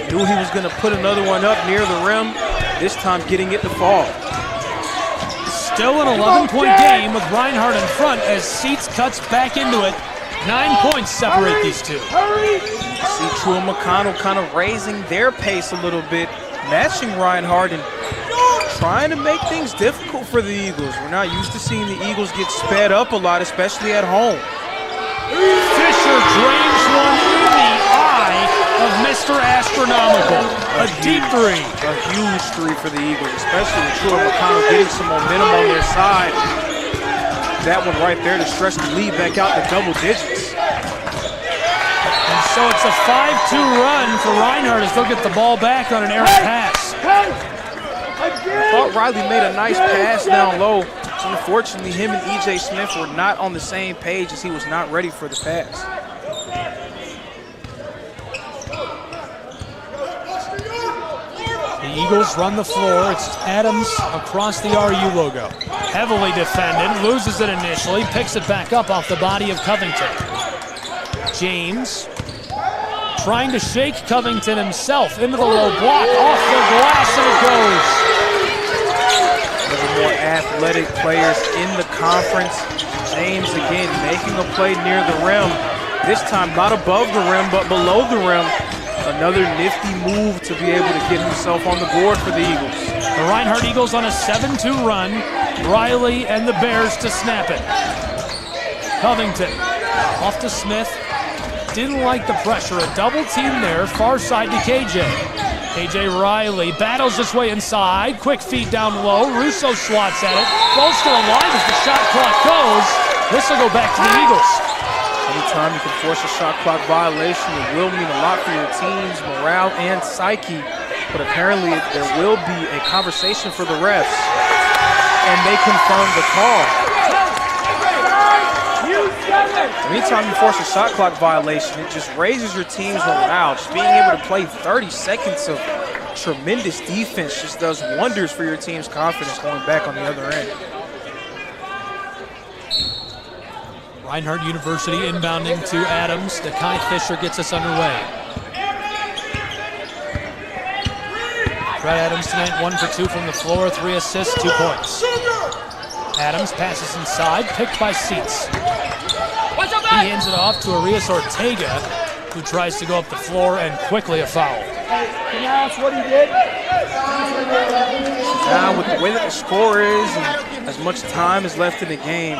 Knew he was going to put another one up near the rim, this time getting it to fall. Still an 11-point game with Reinhardt in front as Seats cuts back into it. 9 points separate these two. See Truett McConnell kind of raising their pace a little bit, matching Reinhardt and trying to make things difficult for the Eagles. We're not used to seeing the Eagles get sped up a lot, especially at home. Fisher drains one in the eye of Mr. Astronomical. A deep three. A huge three for the Eagles, especially with Truett McConnell getting some momentum on their side. That one right there to stretch the lead back out to double digits. And so it's a 5-2 run for Reinhardt as they'll get the ball back on an errant pass. I thought Riley made a nice pass down low. Unfortunately, him and E.J. Smith were not on the same page as he was not ready for the pass. The Eagles run the floor. It's Adams across the RU logo. Heavily defended, loses it initially, picks it back up off the body of Covington. James trying to shake Covington himself into the low block, off the glass, and it goes. One of the more athletic players in the conference. James again making a play near the rim. This time not above the rim, but below the rim. Another nifty move to be able to get himself on the board for the Eagles. The Reinhardt Eagles on a 7-2 run. Riley and the Bears to snap it. Covington off to Smith. Didn't like the pressure. A double team there, far side to KJ. KJ Riley battles his way inside. Quick feed down low. Russo swats at it. Ball's still alive as the shot clock goes. This will go back to the Eagles. Anytime you can force a shot clock violation, it will mean a lot for your team's morale and psyche. But apparently there will be a conversation for the refs, and they confirm the call. Anytime you force a shot clock violation, it just raises your team's morale. Just being able to play 30 seconds of tremendous defense just does wonders for your team's confidence going back on the other end. Reinhardt University inbounding to Adams. Dekai Fisher gets us underway. Fred Adams tonight 1 for 2 from the floor, 3 assists, 2 points. Adams passes inside, picked by Seats. He hands it off to Arias Ortega, who tries to go up the floor, and quickly a foul. Can I ask what he did? Now with the way that the score is and as much time is left in the game,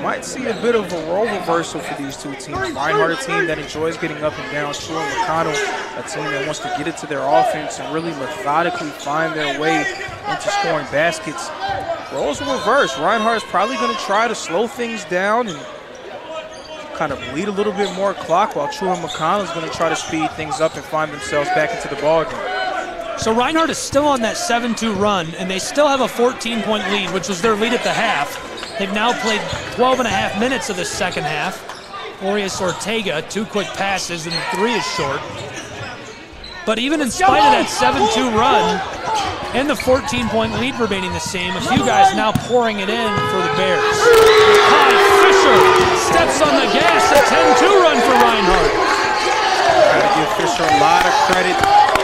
might see a bit of a role reversal for these two teams. Reinhardt, a team that enjoys getting up and down. Truett, McConnell, a team that wants to get it to their offense and really methodically find their way into scoring baskets. Roles will reverse. Reinhardt is probably going to try to slow things down and kind of bleed a little bit more clock, while Truett and McConnell is going to try to speed things up and find themselves back into the ballgame. So Reinhardt is still on that 7-2 run, and they still have a 14-point lead, which was their lead at the half. They've now played 12.5 minutes of the second half. Orius Ortega, 2 quick passes, and the 3 is short. But even in spite of that 7-2 run and the 14-point lead remaining the same, a few guys now pouring it in for the Bears. Kai Fisher steps on the gas, a 10-2 run for Reinhardt. Got to give Fisher a lot of credit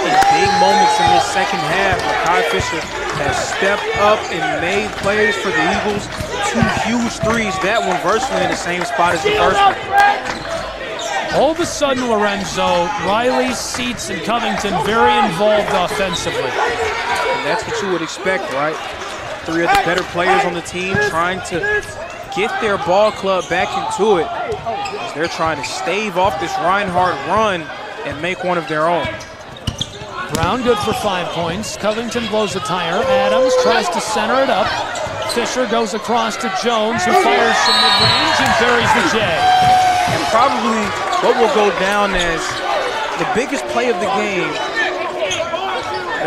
in big moments in this second half. Kai Fisher has stepped up and made plays for the Eagles. 2 huge threes, that one virtually in the same spot as the first one. All of a sudden, Lorenzo, Riley, Seats, and Covington very involved offensively. And that's what you would expect, right? 3 of the better players on the team trying to get their ball club back into it as they're trying to stave off this Reinhardt run and make one of their own. Brown good for 5 points. Covington blows the tire. Adams tries to center it up. Fisher goes across to Jones, who fires from mid-range and buries the J. And probably what will go down as the biggest play of the game,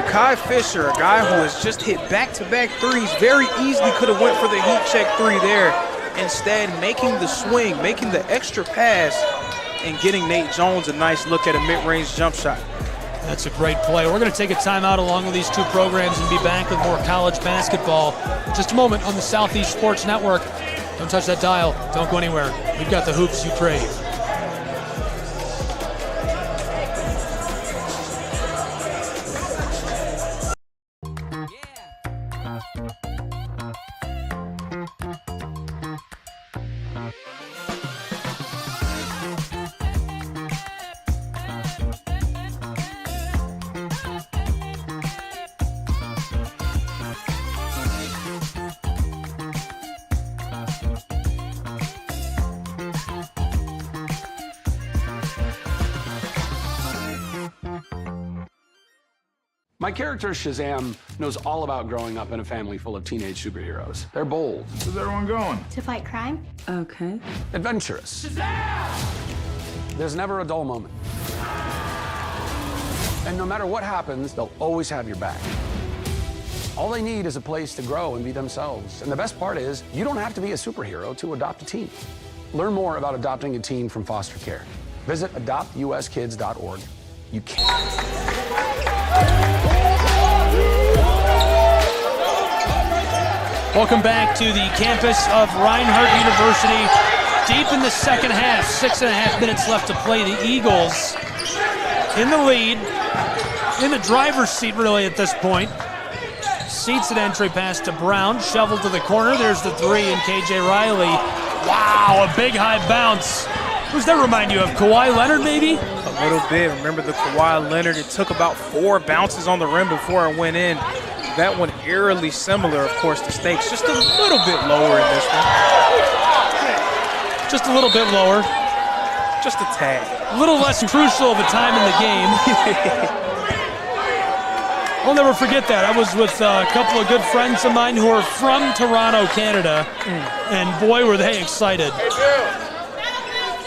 Kai Fisher, a guy who has just hit back-to-back threes, very easily could have went for the heat check 3 there. Instead, making the swing, making the extra pass, and getting Nate Jones a nice look at a mid-range jump shot. That's a great play. We're going to take a timeout along with these 2 programs and be back with more college basketball in just a moment on the Southeast Sports Network. Don't touch that dial. Don't go anywhere. We've got the hoops you crave. My character, Shazam, knows all about growing up in a family full of teenage superheroes. They're bold. Where's everyone going? To fight crime? Okay. Adventurous. Shazam! There's never a dull moment. And no matter what happens, they'll always have your back. All they need is a place to grow and be themselves. And the best part is, you don't have to be a superhero to adopt a teen. Learn more about adopting a teen from foster care. Visit adoptuskids.org. You can't. Welcome back to the campus of Reinhardt University. Deep in the second half, 6.5 minutes left to play. The Eagles in the lead, in the driver's seat really at this point. Seats an entry pass to Brown, shoveled to the corner. There's the 3 and KJ Riley. Wow, a big high bounce. Who's that remind you of? Kawhi Leonard, maybe? A little bit. Remember the Kawhi Leonard? It took about 4 bounces on the rim before it went in. That one eerily similar, of course, to Stakes. Just a little bit lower in this one. Just a little bit lower. Just a tad. A little less crucial of a time in the game. I'll never forget that. I was with a couple of good friends of mine who are from Toronto, Canada, and boy, were they excited.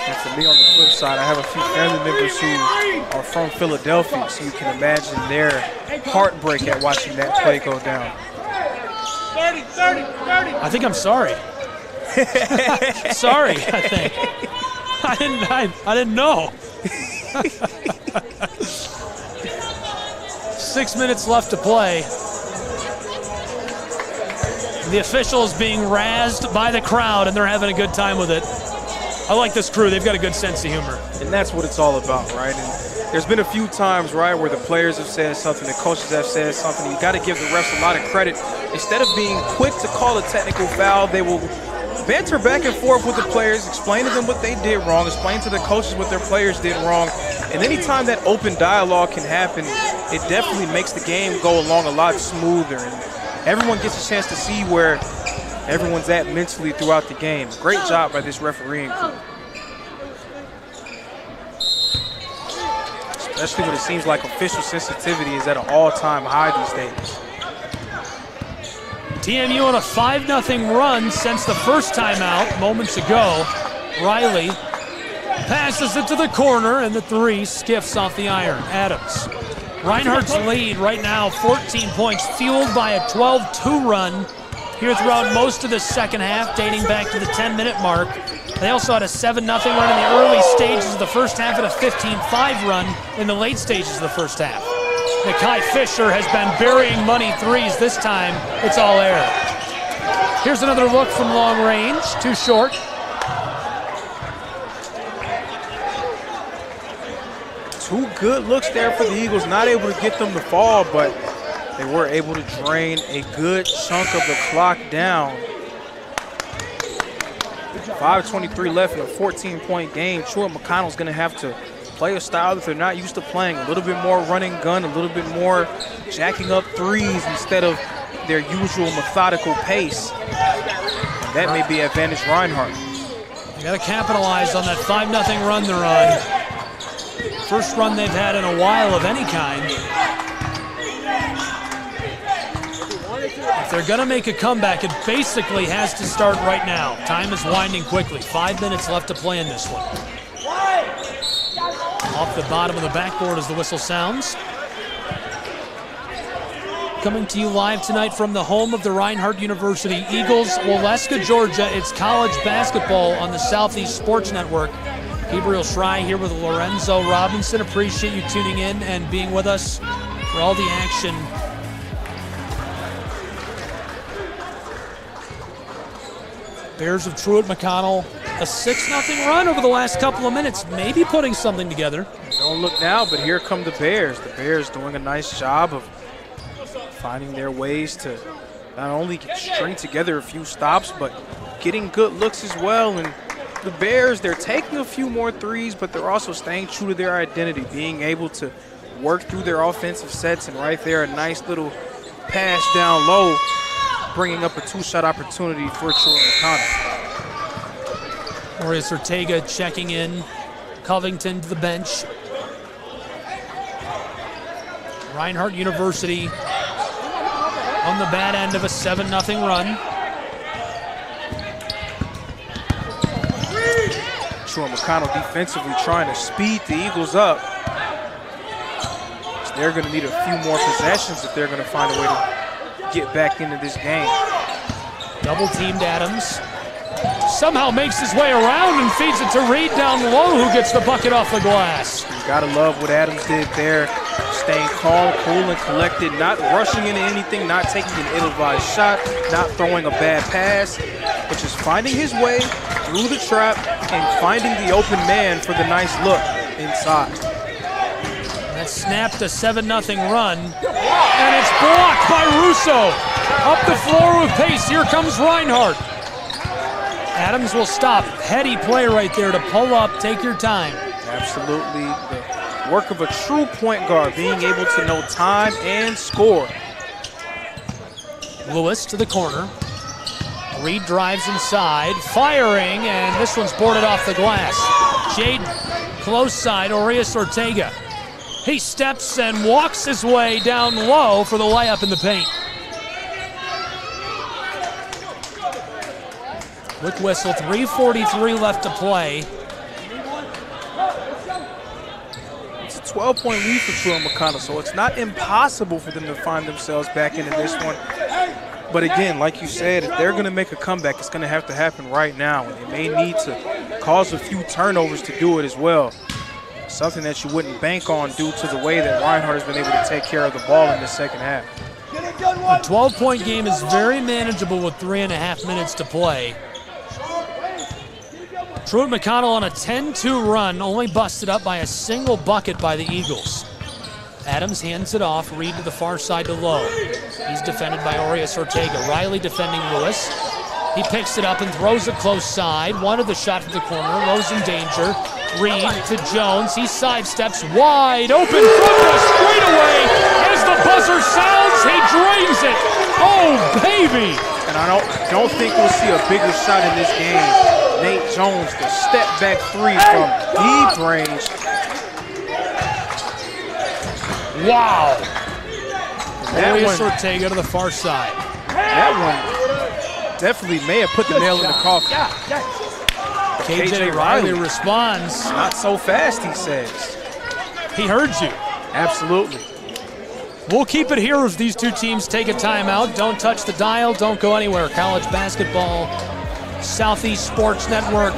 And for me, on the flip side, I have a few family members who are from Philadelphia, so you can imagine their heartbreak at watching that play go down. 30. I think I'm sorry. Sorry, I think. I didn't know. 6 minutes left to play. The officials being razzed by the crowd, and they're having a good time with it. I like this crew. They've got a good sense of humor. And that's what it's all about, right? And there's been a few times, right, where the players have said something, the coaches have said something. You got to give the refs a lot of credit. Instead of being quick to call a technical foul, they will banter back and forth with the players, explain to them what they did wrong, explain to the coaches what their players did wrong. And anytime that open dialogue can happen, it definitely makes the game go along a lot smoother. And everyone gets a chance to see where everyone's at mentally throughout the game. Great job by this refereeing crew. Especially when it seems like official sensitivity is at an all-time high these days. TMU on a 5-0 run since the first timeout moments ago. Riley passes it to the corner, and the three skiffs off the iron. Adams. Reinhardt's lead right now, 14 points, fueled by a 12-2 run here throughout most of the second half, dating back to the 10-minute mark. They also had a 7-0 run in the early stages of the first half and a 15-5 run in the late stages of the first half. Mekhi Fisher has been burying money threes. This time, it's all air. Here's another look from long range, too short. Two good looks there for the Eagles, not able to get them to fall, but they were able to drain a good chunk of the clock down. 5:23 left in a 14-point game. Truett McConnell's going to have to play a style that they're not used to playing. A little bit more running gun, a little bit more jacking up threes instead of their usual methodical pace. And that may be advantage Reinhardt. You got to capitalize on that 5-0 run they're on. First run they've had in a while of any kind. If they're going to make a comeback, it basically has to start right now. Time is winding quickly. 5 minutes left to play in this one. Off the bottom of the backboard as the whistle sounds. Coming to you live tonight from the home of the Reinhardt University Eagles, Waleska, Georgia. It's college basketball on the Southeast Sports Network. Gabriel Schrei here with Lorenzo Robinson. Appreciate you tuning in and being with us for all the action. Bears of Truett McConnell, a 6-0 run over the last couple of minutes, maybe putting something together. Don't look now, but here come the Bears. The Bears doing a nice job of finding their ways to not only string together a few stops, but getting good looks as well. And the Bears, they're taking a few more threes, but they're also staying true to their identity, being able to work through their offensive sets. And right there, a nice little pass down low, bringing up a two-shot opportunity for Truett McConnell. Orius Ortega checking in. Covington to the bench. Reinhardt University on the bad end of a 7-0 run. Truett McConnell defensively trying to speed the Eagles up. So they're going to need a few more possessions if they're going to find a way to get back into this game. Double teamed Adams. Somehow makes his way around and feeds it to Reed down low, who gets the bucket off the glass. You gotta love what Adams did there. Staying calm, cool, and collected, not rushing into anything, not taking an ill-advised shot, not throwing a bad pass, but just finding his way through the trap and finding the open man for the nice look inside. That snapped a 7-0 run, and it's blocked by Russo. Up the floor with pace, here comes Reinhardt. Adams will stop. Heady play right there to pull up, take your time. Absolutely. The work of a true point guard, being able to know time and score. Lewis to the corner. Reed drives inside, firing, and this one's boarded off the glass. Jaden, close side, Orius Ortega. He steps and walks his way down low for the layup in the paint. Quick whistle, 3:43 left to play. It's a 12-point lead for Truett McConnell, so it's not impossible for them to find themselves back into this one. But again, like you said, if they're going to make a comeback, it's going to have to happen right now. And they may need to cause a few turnovers to do it as well. Something that you wouldn't bank on due to the way that Reinhardt has been able to take care of the ball in the second half. A 12-point game is very manageable with 3.5 minutes to play. Truett McConnell on a 10-2 run, only busted up by a single bucket by the Eagles. Adams hands it off, Reed to the far side to Lowe. He's defended by Orius Ortega. Riley defending Lewis. He picks it up and throws it close side. Wanted the shot from the corner. Lowe's in danger. Reed to Jones. He sidesteps wide open from the straightaway. As the buzzer sounds, he drains it. Oh, baby! And I don't think we'll see a bigger shot in this game. Nate Jones, the step back three from deep range. Wow. That one, Ortega to the far side. That one definitely may have put the nail in the coffin. KJ Riley responds. Not so fast, he says. He heard you. Absolutely. We'll keep it here as these two teams take a timeout. Don't touch the dial. Don't go anywhere. College basketball, Southeast Sports Network.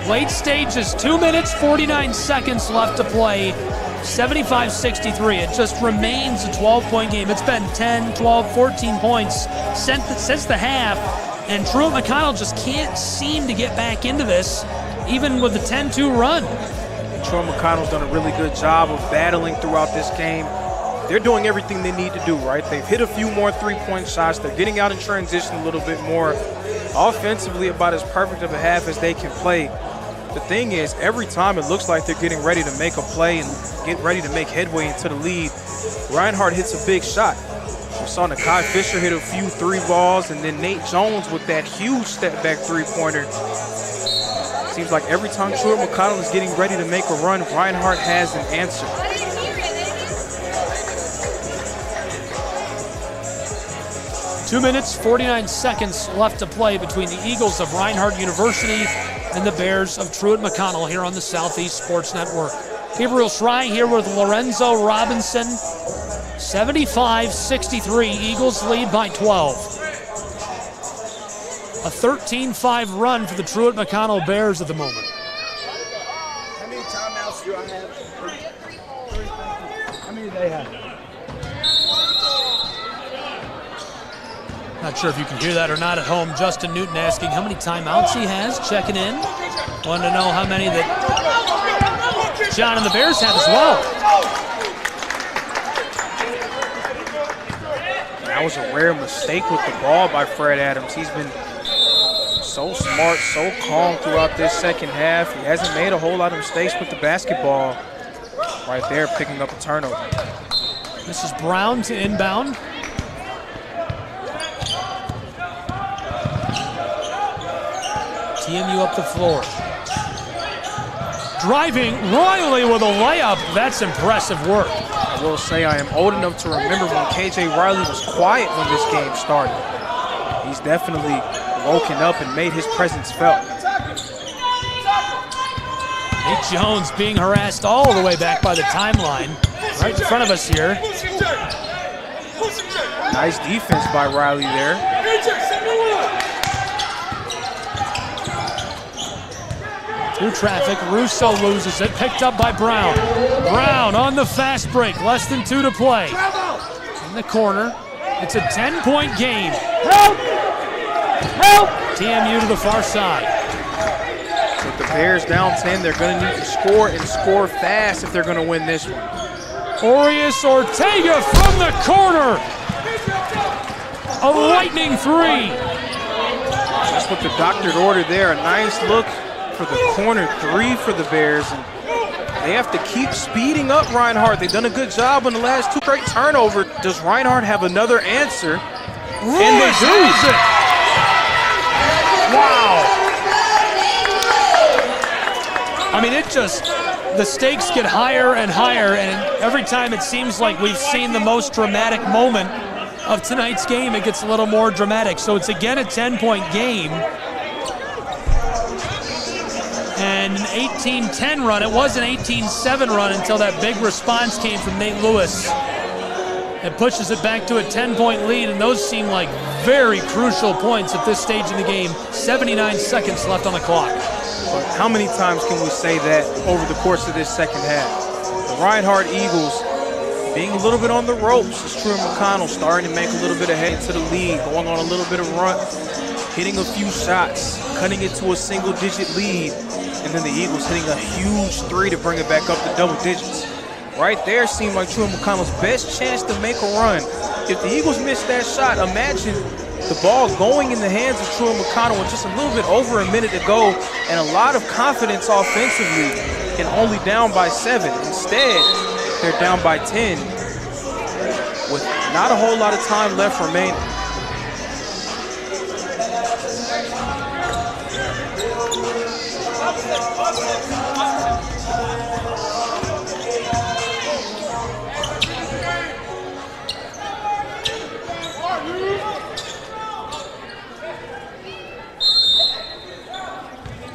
Late stages, 2 minutes, 49 seconds left to play. 75-63. It just remains a 12-point game. It's been 10, 12, 14 points since the half, and Truett McConnell just can't seem to get back into this, even with the 10-2 run. Truett McConnell's done a really good job of battling throughout this game. They're doing everything they need to do, right? They've hit a few more three-point shots. They're getting out in transition a little bit more. Offensively, about as perfect of a half as they can play. The thing is, every time it looks like they're getting ready to make a play and get ready to make headway into the lead, Reinhardt hits a big shot. We saw Nakai Fisher hit a few three balls, and then Nate Jones with that huge step-back three-pointer. Seems like every time Truett McConnell is getting ready to make a run, Reinhardt has an answer. Two minutes, 49 seconds left to play between the Eagles of Reinhardt University and the Bears of Truett McConnell here on the Southeast Sports Network. Gabriel Schrei here with Lorenzo Robinson. 75-63, Eagles lead by 12. A 13-5 run for the Truett McConnell Bears at the moment. How many timeouts do I have? How many do they have? Not sure if you can hear that or not at home. Justin Newton asking how many timeouts he has, checking in. Wanted to know how many that John and the Bears have as well. That was a rare mistake with the ball by Fred Adams. He's been so smart, so calm throughout this second half. He hasn't made a whole lot of mistakes with the basketball. Right there, picking up a turnover. This is Brown to inbound. TMU up the floor. Driving, Riley with a layup. That's impressive work. I will say I am old enough to remember when KJ Riley was quiet when this game started. He's definitely woken up and made his presence felt. Nate Jones being harassed all the way back by the timeline. Right in front of us here. Nice defense by Riley there. Through traffic, Russo loses it, picked up by Brown. Brown on the fast break, less than 2 to play. In the corner, it's a 10-point game. Help! Help! TMU to the far side. With the Bears down 10, they're going to need to score and score fast if they're going to win this one. Orius Ortega from the corner. A lightning three. That's what the doctored order there. A nice look for the corner three for the Bears. And they have to keep speeding up Reinhardt. They've done a good job on the last 2 straight turnovers. Does Reinhardt have another answer? And they do. Wow. I mean, the stakes get higher and higher, and every time it seems like we've seen the most dramatic moment of tonight's game, it gets a little more dramatic. So it's again a 10-point game. And an 18-10 run. It was an 18-7 run until that big response came from Nate Lewis. It pushes it back to a 10-point lead, and those seem like very crucial points at this stage in the game. 79 seconds left on the clock. But how many times can we say that over the course of this second half? The Reinhardt Eagles being a little bit on the ropes as Truett McConnell starting to make a little bit ahead to the lead, going on a little bit of run, hitting a few shots, cutting it to a single-digit lead, and then the Eagles hitting a huge three to bring it back up to double digits. Right there seemed like Truett McConnell's best chance to make a run. If the Eagles missed that shot, imagine the ball going in the hands of Truett McConnell with just a little bit over a minute to go and a lot of confidence offensively, and only down by 7. Instead, they're down by 10. with not a whole lot of time left remaining.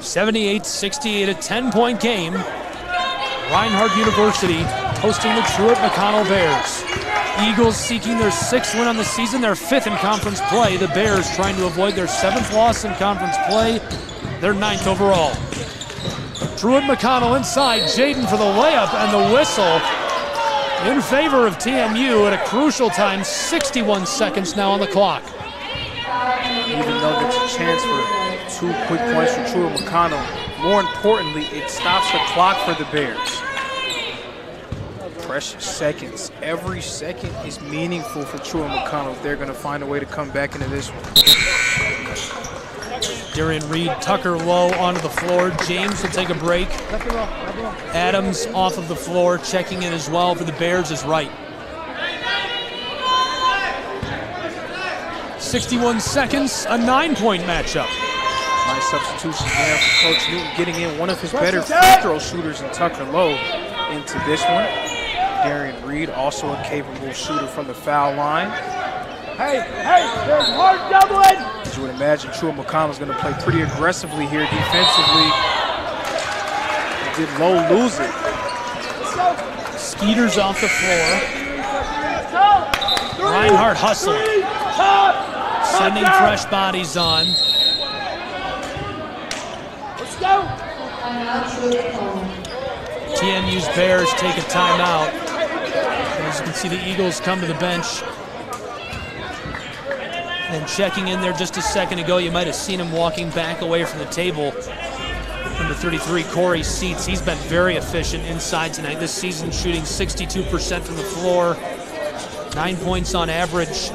(78-68), a 10-point game. Reinhardt University hosting the Truett McConnell Bears. Eagles seeking their 6th win on the season, their 5th in conference play. The Bears trying to avoid their 7th loss in conference play, their 9th overall. Truett McConnell inside, Jaden for the layup and the whistle in favor of TMU at a crucial time, 61 seconds now on the clock. Even though there's a chance for 2 quick points for Truett McConnell, more importantly, it stops the clock for the Bears. Precious seconds. Every second is meaningful for Truett McConnell if they're going to find a way to come back into this one. Darian Reed, Tucker low onto the floor. James will take a break. Adams off of the floor, checking in as well for the Bears is Wright. 61 seconds, a 9-point matchup. Nice substitution there for Coach Newton, getting in one of his better free throw shooters in Tucker Lowe into this one. Darian Reed, also a capable shooter from the foul line. Hey, there's hard doubling! As you would imagine, Truett McConnell's going to play pretty aggressively here defensively. Did Lowe lose it? Skeeter's off the floor. Reinhardt hustling. Sending fresh bodies on. Let's go! TMU's Bears take a timeout. As you can see, the Eagles come to the bench. And checking in there just a second ago, you might have seen him walking back away from the table. Number 33, Corey Seats. He's been very efficient inside tonight this season, shooting 62% from the floor, 9 points on average.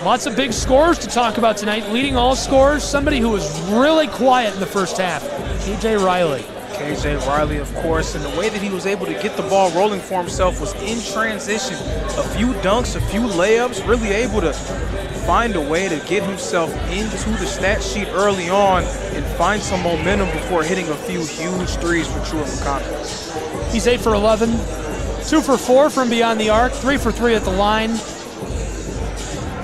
Lots of big scores to talk about tonight. Leading all scorers, somebody who was really quiet in the first half, KJ Riley. KJ Riley, of course, and the way that he was able to get the ball rolling for himself was in transition. A few dunks, a few layups, really able to find a way to get himself into the stat sheet early on and find some momentum before hitting a few huge threes for Truett McConnell. He's 8 for 11, 2 for 4 from beyond the arc, 3 for 3 at the line.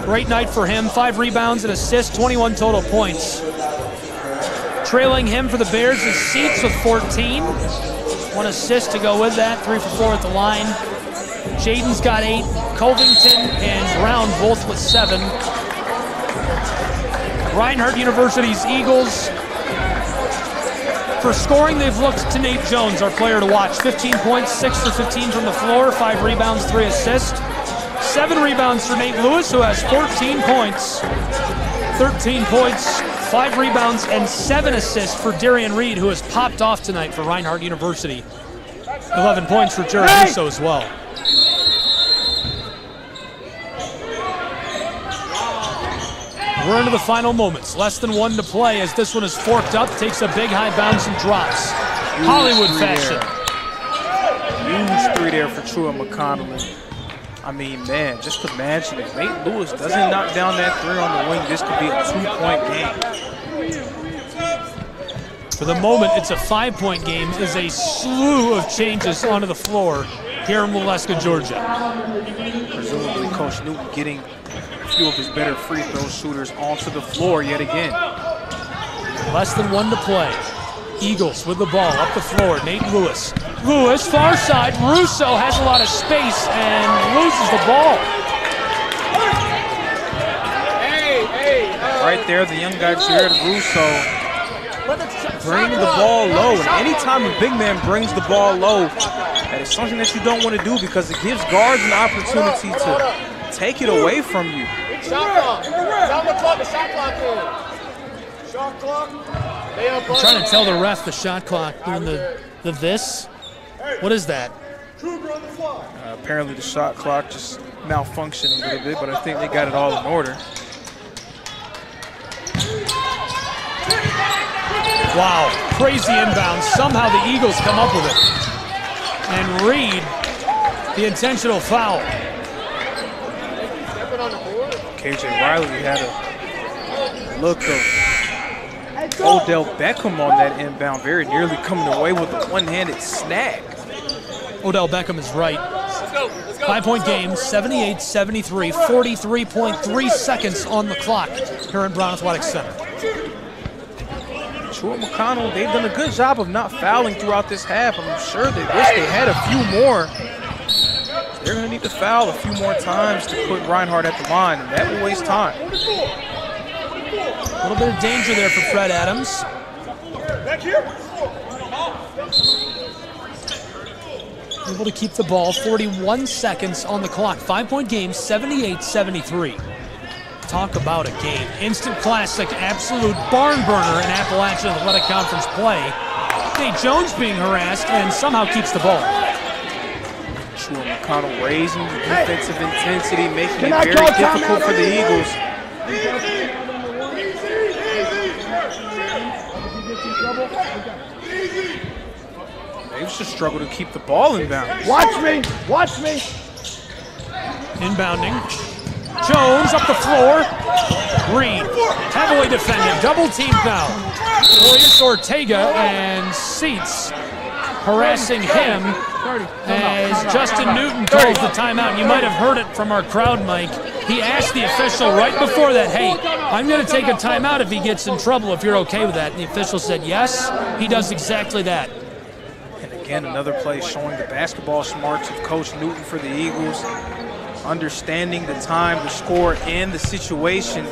Great night for him, 5 rebounds and assists, 21 total points. Trailing him for the Bears is Seats with 14. 1 assist to go with that, 3 for 4 at the line. Jaden's got 8, Covington and Brown both with 7. Reinhardt University's Eagles. For scoring, they've looked to Nate Jones, our player to watch. 15 points, 6 for 15 from the floor, 5 rebounds, 3 assists. 7 rebounds for Nate Lewis, who has 14 points. 13 points, 5 rebounds, and 7 assists for Darian Reed, who has popped off tonight for Reinhardt University. 11 points for Jared Russo as well. We're into the final moments. Less than 1 to play as this one is forked up, takes a big high bounce and drops. Huge Hollywood fashion. Huge 3 there for Truett McConnell. I mean, man, just imagine if Nate Lewis doesn't knock down that 3 on the wing, this could be a 2-point game. For the moment, it's a 5-point game. There's a slew of changes onto the floor here in Waleska, Georgia. Presumably, Coach Newton getting a few of his better free throw shooters onto the floor yet again. Less than 1 to play. Eagles with the ball up the floor. Nate Lewis. Lewis, far side. Russo has a lot of space and loses the ball. Right there, the young guy, Jared Russo, bring the ball low. And anytime a big man brings the ball low, that is something that you don't want to do because it gives guards an opportunity to take it away from you. Shot clock. Time to clock the shot clock in. Shot clock. I'm trying to tell the ref the shot clock doing the this. What is that? Apparently the shot clock just malfunctioned a little bit, but I think they got it all in order. Wow, crazy inbound. Somehow the Eagles come up with it. And Reed the intentional foul. KJ Riley had a look of Odell Beckham on that inbound, very nearly coming away with a one-handed snag. Odell Beckham is right. 5-point game, 78-73, 43.3 seconds on the clock here in Brown Athletic Center. Truett McConnell, they've done a good job of not fouling throughout this half. I'm sure they wish they had a few more. They're going to need to foul a few more times to put Reinhardt at the line, and that will waste time. A little bit of danger there for Fred Adams. Back here. Able to keep the ball, 41 seconds on the clock. 5-point game, 78-73. Talk about a game. Instant classic, absolute barn burner in Appalachian Athletic Conference play. Nate Jones being harassed and somehow keeps the ball. Truett McConnell raising the defensive intensity, making it very difficult for the Eagles. They just struggle to keep the ball inbound. Watch me, watch me. Inbounding. Jones up the floor. Reed, heavily defended, double team now. Boyce Ortega and Seats harassing him as Justin Newton calls the timeout. You might have heard it from our crowd, Mike. He asked the official right before that, hey, I'm going to take a timeout if he gets in trouble, if you're okay with that. And the official said yes, he does exactly that. And again, another play showing the basketball smarts of Coach Newton for the Eagles, understanding the time, the score, and the situation,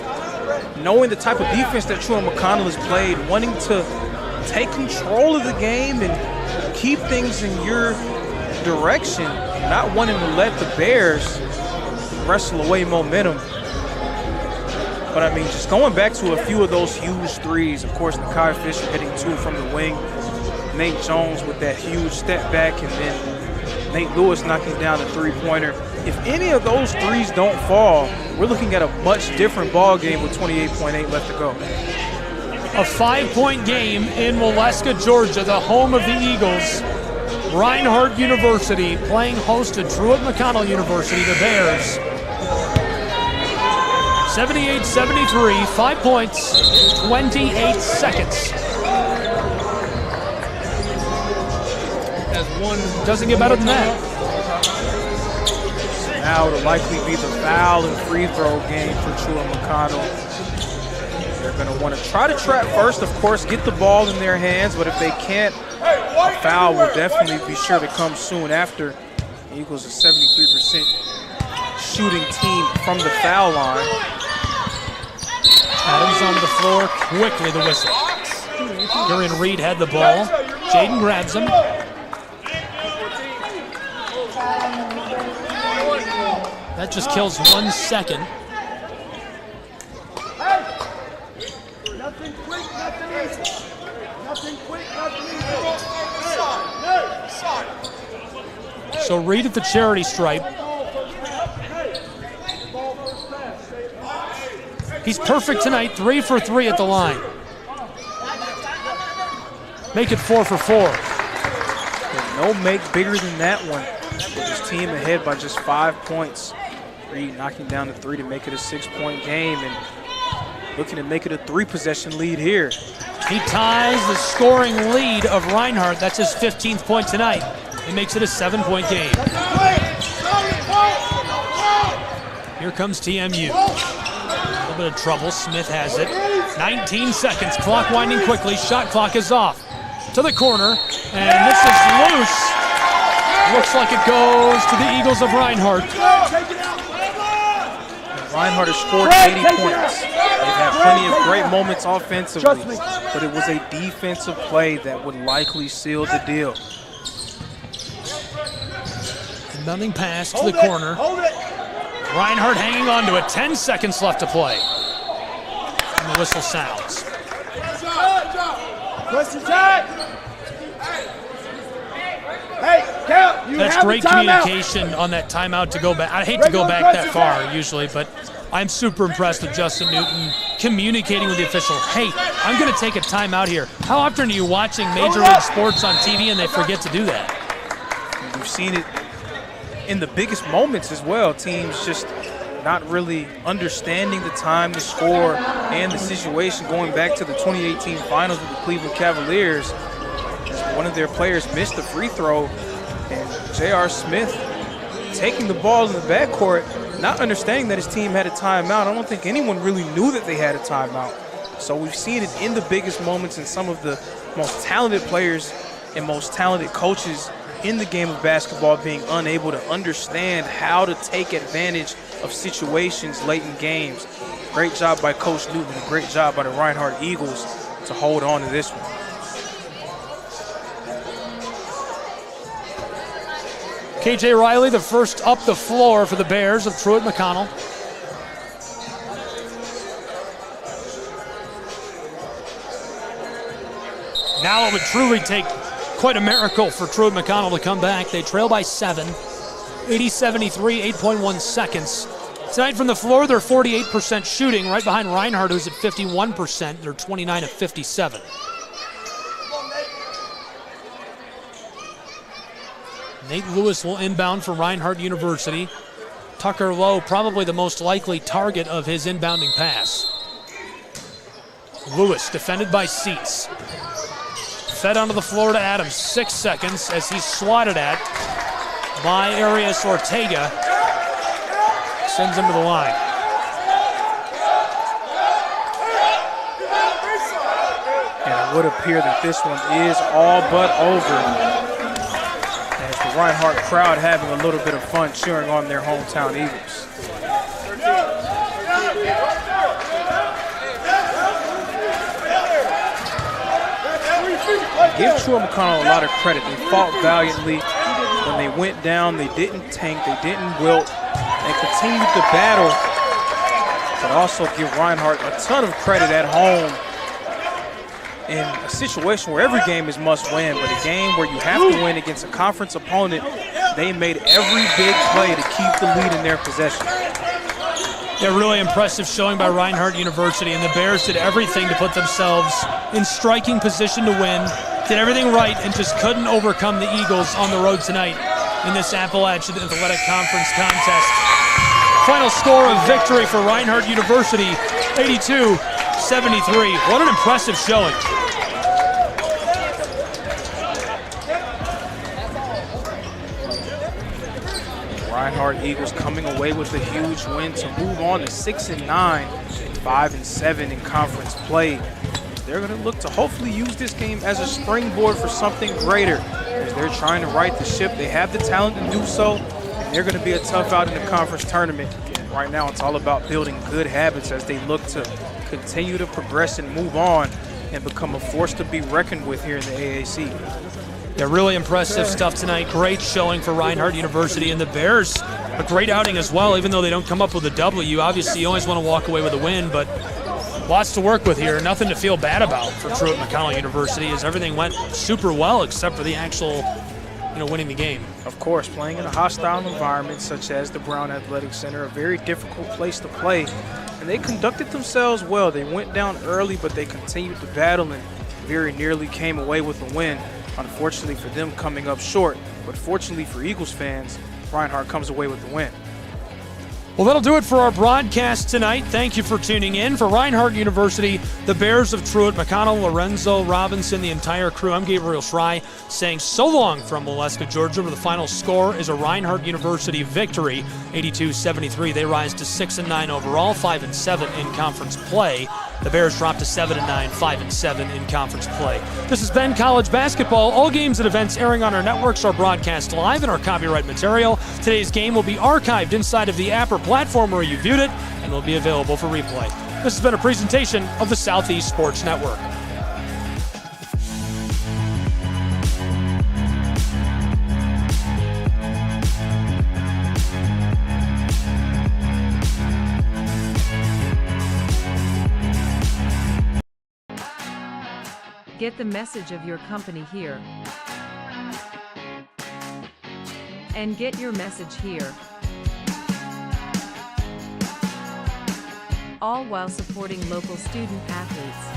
knowing the type of defense that Truett McConnell has played, wanting to take control of the game and keep things in your direction, not wanting to let the Bears wrestle away momentum. But I mean, just going back to a few of those huge threes, of course, Nakai Fisher hitting 2 from the wing, Nate Jones with that huge step back, and then Nate Lewis knocking down a three-pointer. If any of those threes don't fall, we're looking at a much different ball game with 28.8 left to go. A 5-point game in Waleska, Georgia, the home of the Eagles. Reinhardt University playing host to Truett McConnell University, the Bears. 78-73, 5 points, 28 seconds. As one doesn't get better than that. Now it'll likely be the foul and free throw game for Truett McConnell. They're going to want to try to trap first, of course, get the ball in their hands, but if they can't, a foul will definitely be sure to come soon after. The Eagles are 73% shooting team from the foul line. Adams on the floor, quickly the whistle. Darian Reed had the ball. Jaden grabs him. That just kills 1 second. Nothing quick, nothing easy. Nothing quick, nothing easy. So Reed at the charity stripe. He's perfect tonight, 3 for 3 at the line. Make it 4 for 4. No make bigger than that one. With his team ahead by just 5 points. Reed knocking down the 3 to make it a 6-point game and looking to make it a 3-possession lead here. He ties the scoring lead of Reinhardt. That's his 15th point tonight. It makes it a 7-point game. Here comes TMU. A little bit of trouble. Smith has it. 19 seconds. Clock winding quickly. Shot clock is off. To the corner. And this is loose. Looks like it goes to the Eagles of Reinhardt. Reinhardt has scored 80 points. They've had plenty of great moments offensively, but it was a defensive play that would likely seal the deal. Inbounding pass to the corner. Reinhardt hanging on to it. 10 seconds left to play. And the whistle sounds. Question time. Hey, count. That's great communication on that timeout to go back. I hate to go back that far usually, but I'm super impressed with Justin Newton communicating with the official. Hey, I'm going to take a timeout here. How often are you watching Major League Sports on TV and they forget to do that? We've seen it in the biggest moments as well. Teams just not really understanding the time to score and the situation, going back to the 2018 finals with the Cleveland Cavaliers. One of their players missed a free throw, and J.R. Smith taking the ball in the backcourt, not understanding that his team had a timeout. I don't think anyone really knew that they had a timeout. So we've seen it in the biggest moments, and some of the most talented players and most talented coaches in the game of basketball being unable to understand how to take advantage of situations late in games. Great job by Coach Newton, a great job by the Reinhardt Eagles to hold on to this one. KJ Riley, the first up the floor for the Bears of Truett McConnell. Now it would truly take quite a miracle for Truett McConnell to come back. They trail by 7, 80-73, 8.1 seconds. Tonight from the floor, they're 48% shooting, right behind Reinhardt, who's at 51%. They're 29 of 57. Nate Lewis will inbound for Reinhardt University. Tucker Lowe, probably the most likely target of his inbounding pass. Lewis defended by Seats. Fed onto the floor to Adams, 6 seconds as he's swatted at by Arias Ortega. Sends him to the line. And it would appear that this one is all but over, as the Reinhardt crowd having a little bit of fun cheering on their hometown Eagles. Give Truett McConnell a lot of credit. They fought valiantly. When they went down, they didn't tank, they didn't wilt. They continued to battle, but also give Reinhardt a ton of credit at home in a situation where every game is must win, but a game where you have to win against a conference opponent. They made every big play to keep the lead in their possession. Yeah, really impressive showing by Reinhardt University, and the Bears did everything to put themselves in striking position to win, did everything right, and just couldn't overcome the Eagles on the road tonight in this Appalachian Athletic Conference contest. Final score of victory for Reinhardt University, 82-73. What an impressive showing. Reinhardt Eagles coming away with a huge win to move on to 6-9 and 5-7 in conference play. They're going to look to hopefully use this game as a springboard for something greater, as they're trying to right the ship. They have the talent to do so, and they're going to be a tough out in the conference tournament. Right now, it's all about building good habits as they look to continue to progress and move on and become a force to be reckoned with here in the AAC. Yeah, really impressive stuff tonight. Great showing for Reinhardt University, and the Bears, a great outing as well, even though they don't come up with a W. Obviously, you always want to walk away with a win, but lots to work with here. Nothing to feel bad about for Truett McConnell University, as everything went super well except for the actual, winning the game. Of course, playing in a hostile environment such as the Brown Athletic Center, a very difficult place to play, and they conducted themselves well. They went down early, but they continued to battle and very nearly came away with a win. Unfortunately for them, coming up short, but fortunately for Eagles fans, Reinhardt comes away with the win. Well, that'll do it for our broadcast tonight. Thank you for tuning in. For Reinhardt University, the Bears of Truett, McConnell, Lorenzo, Robinson, the entire crew, I'm Gabriel Schrei saying so long from Waleska, Georgia, where the final score is a Reinhardt University victory, 82-73. They rise to 6-9 overall, 5-7 in conference play. The Bears drop to 7-9, 5-7 in conference play. This has been College Basketball. All games and events airing on our networks are broadcast live in our copyright material. Today's game will be archived inside of the app or platform where you viewed it and will be available for replay. This has been a presentation of the Southeast Sports Network. Get the message of your company here. And get your message here. All while supporting local student athletes.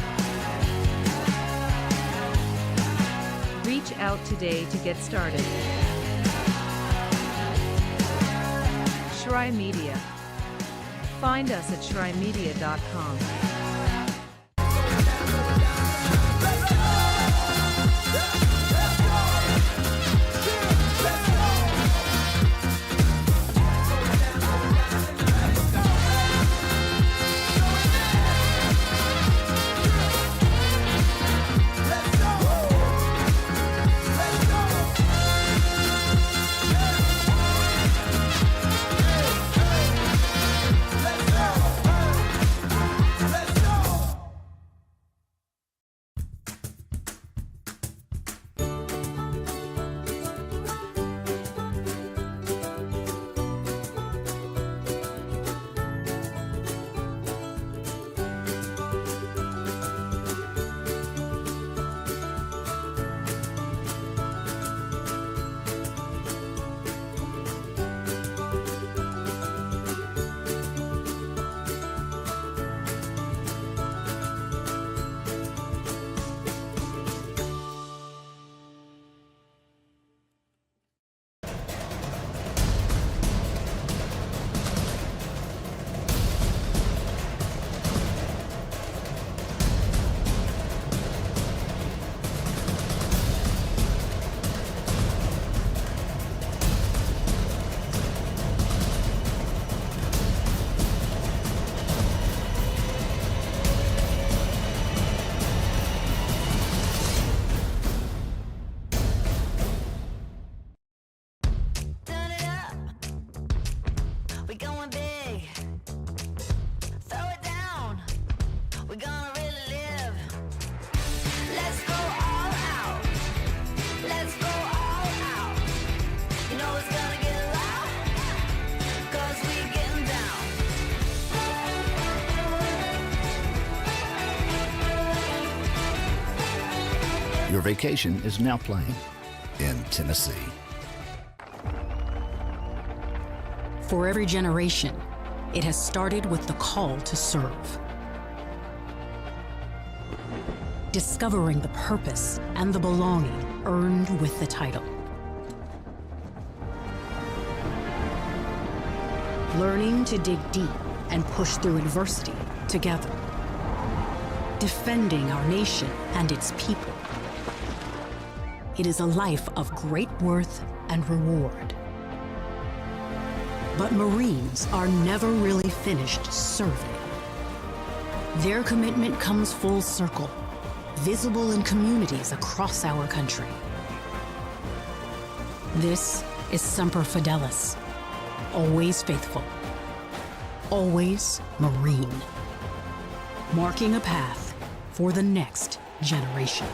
Reach out today to get started. Tri-Media. Find us at trimedia.com. Your vacation is now playing in Tennessee. For every generation, it has started with the call to serve. Discovering the purpose and the belonging earned with the title. Learning to dig deep and push through adversity together. Defending our nation and its people. It is a life of great worth and reward. But Marines are never really finished serving. Their commitment comes full circle, visible in communities across our country. This is Semper Fidelis, always faithful, always Marine, marking a path for the next generation.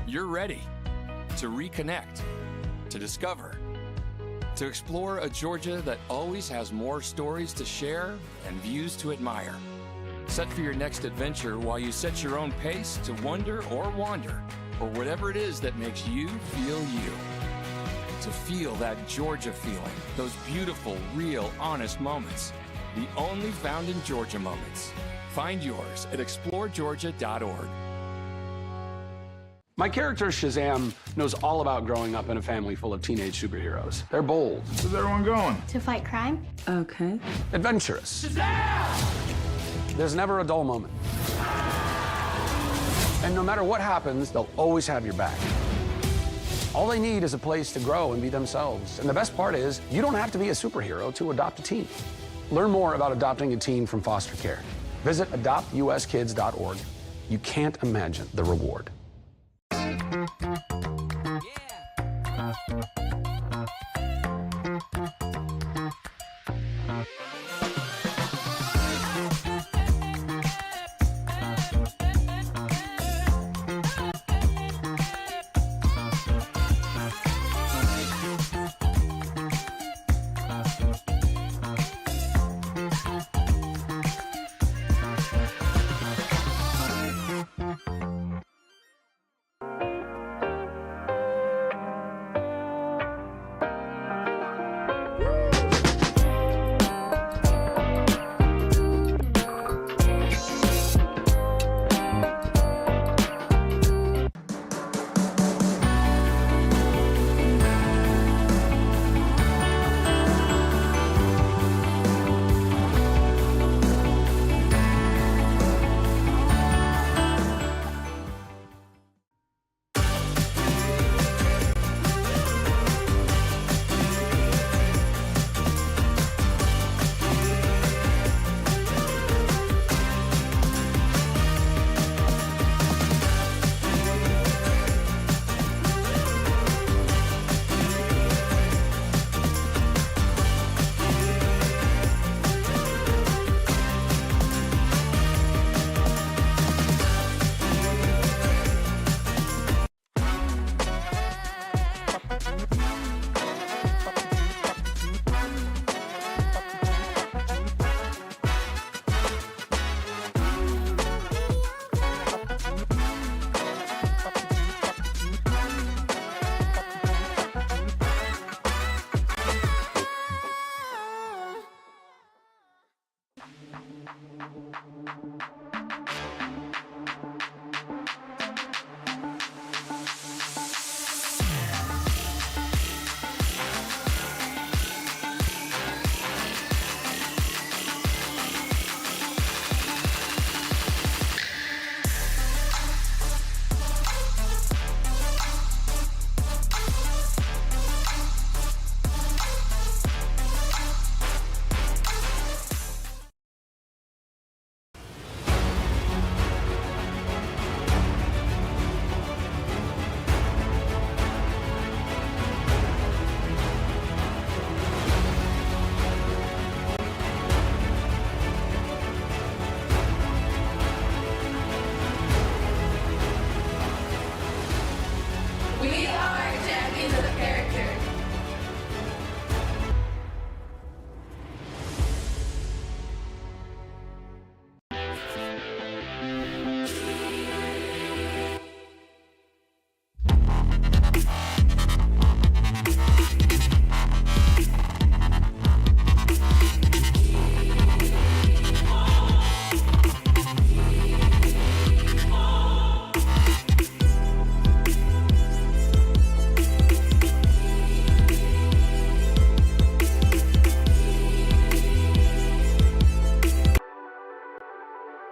You're ready to reconnect, to discover, to explore a Georgia that always has more stories to share and views to admire. Set for your next adventure while you set your own pace to wonder or wander or whatever it is that makes you feel you. To feel that Georgia feeling, those beautiful, real, honest moments. The only found in Georgia moments. Find yours at exploregeorgia.org. My character, Shazam, knows all about growing up in a family full of teenage superheroes. They're bold. Where's everyone going? To fight crime? Okay. Adventurous. Shazam! There's never a dull moment. And no matter what happens, they'll always have your back. All they need is a place to grow and be themselves. And the best part is, you don't have to be a superhero to adopt a teen. Learn more about adopting a teen from foster care. Visit adoptuskids.org. You can't imagine the reward.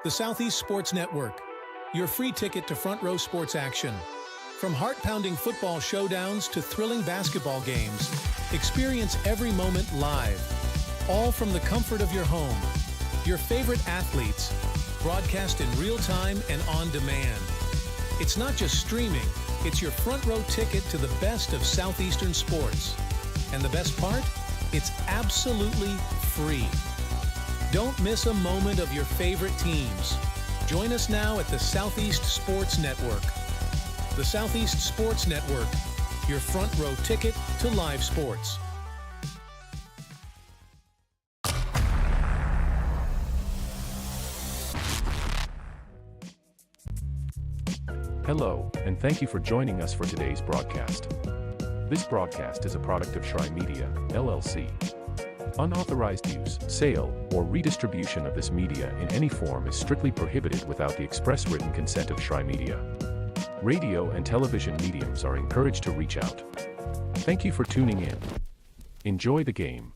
The Southeast Sports Network, your free ticket to front row sports action. From heart-pounding football showdowns to thrilling basketball games, experience every moment live, all from the comfort of your home. Your favorite athletes, broadcast in real time and on demand. It's not just streaming, it's your front row ticket to the best of Southeastern sports. And the best part? It's absolutely free. Don't miss a moment of your favorite teams. Join us now at the Southeast Sports Network. The Southeast Sports Network, your front row ticket to live sports. Hello, and thank you for joining us for today's broadcast. This broadcast is a product of Shry Media, LLC. Unauthorized use, sale, or redistribution of this media in any form is strictly prohibited without the express written consent of Shry Media. Radio and television mediums are encouraged to reach out. Thank you for tuning in. Enjoy the game.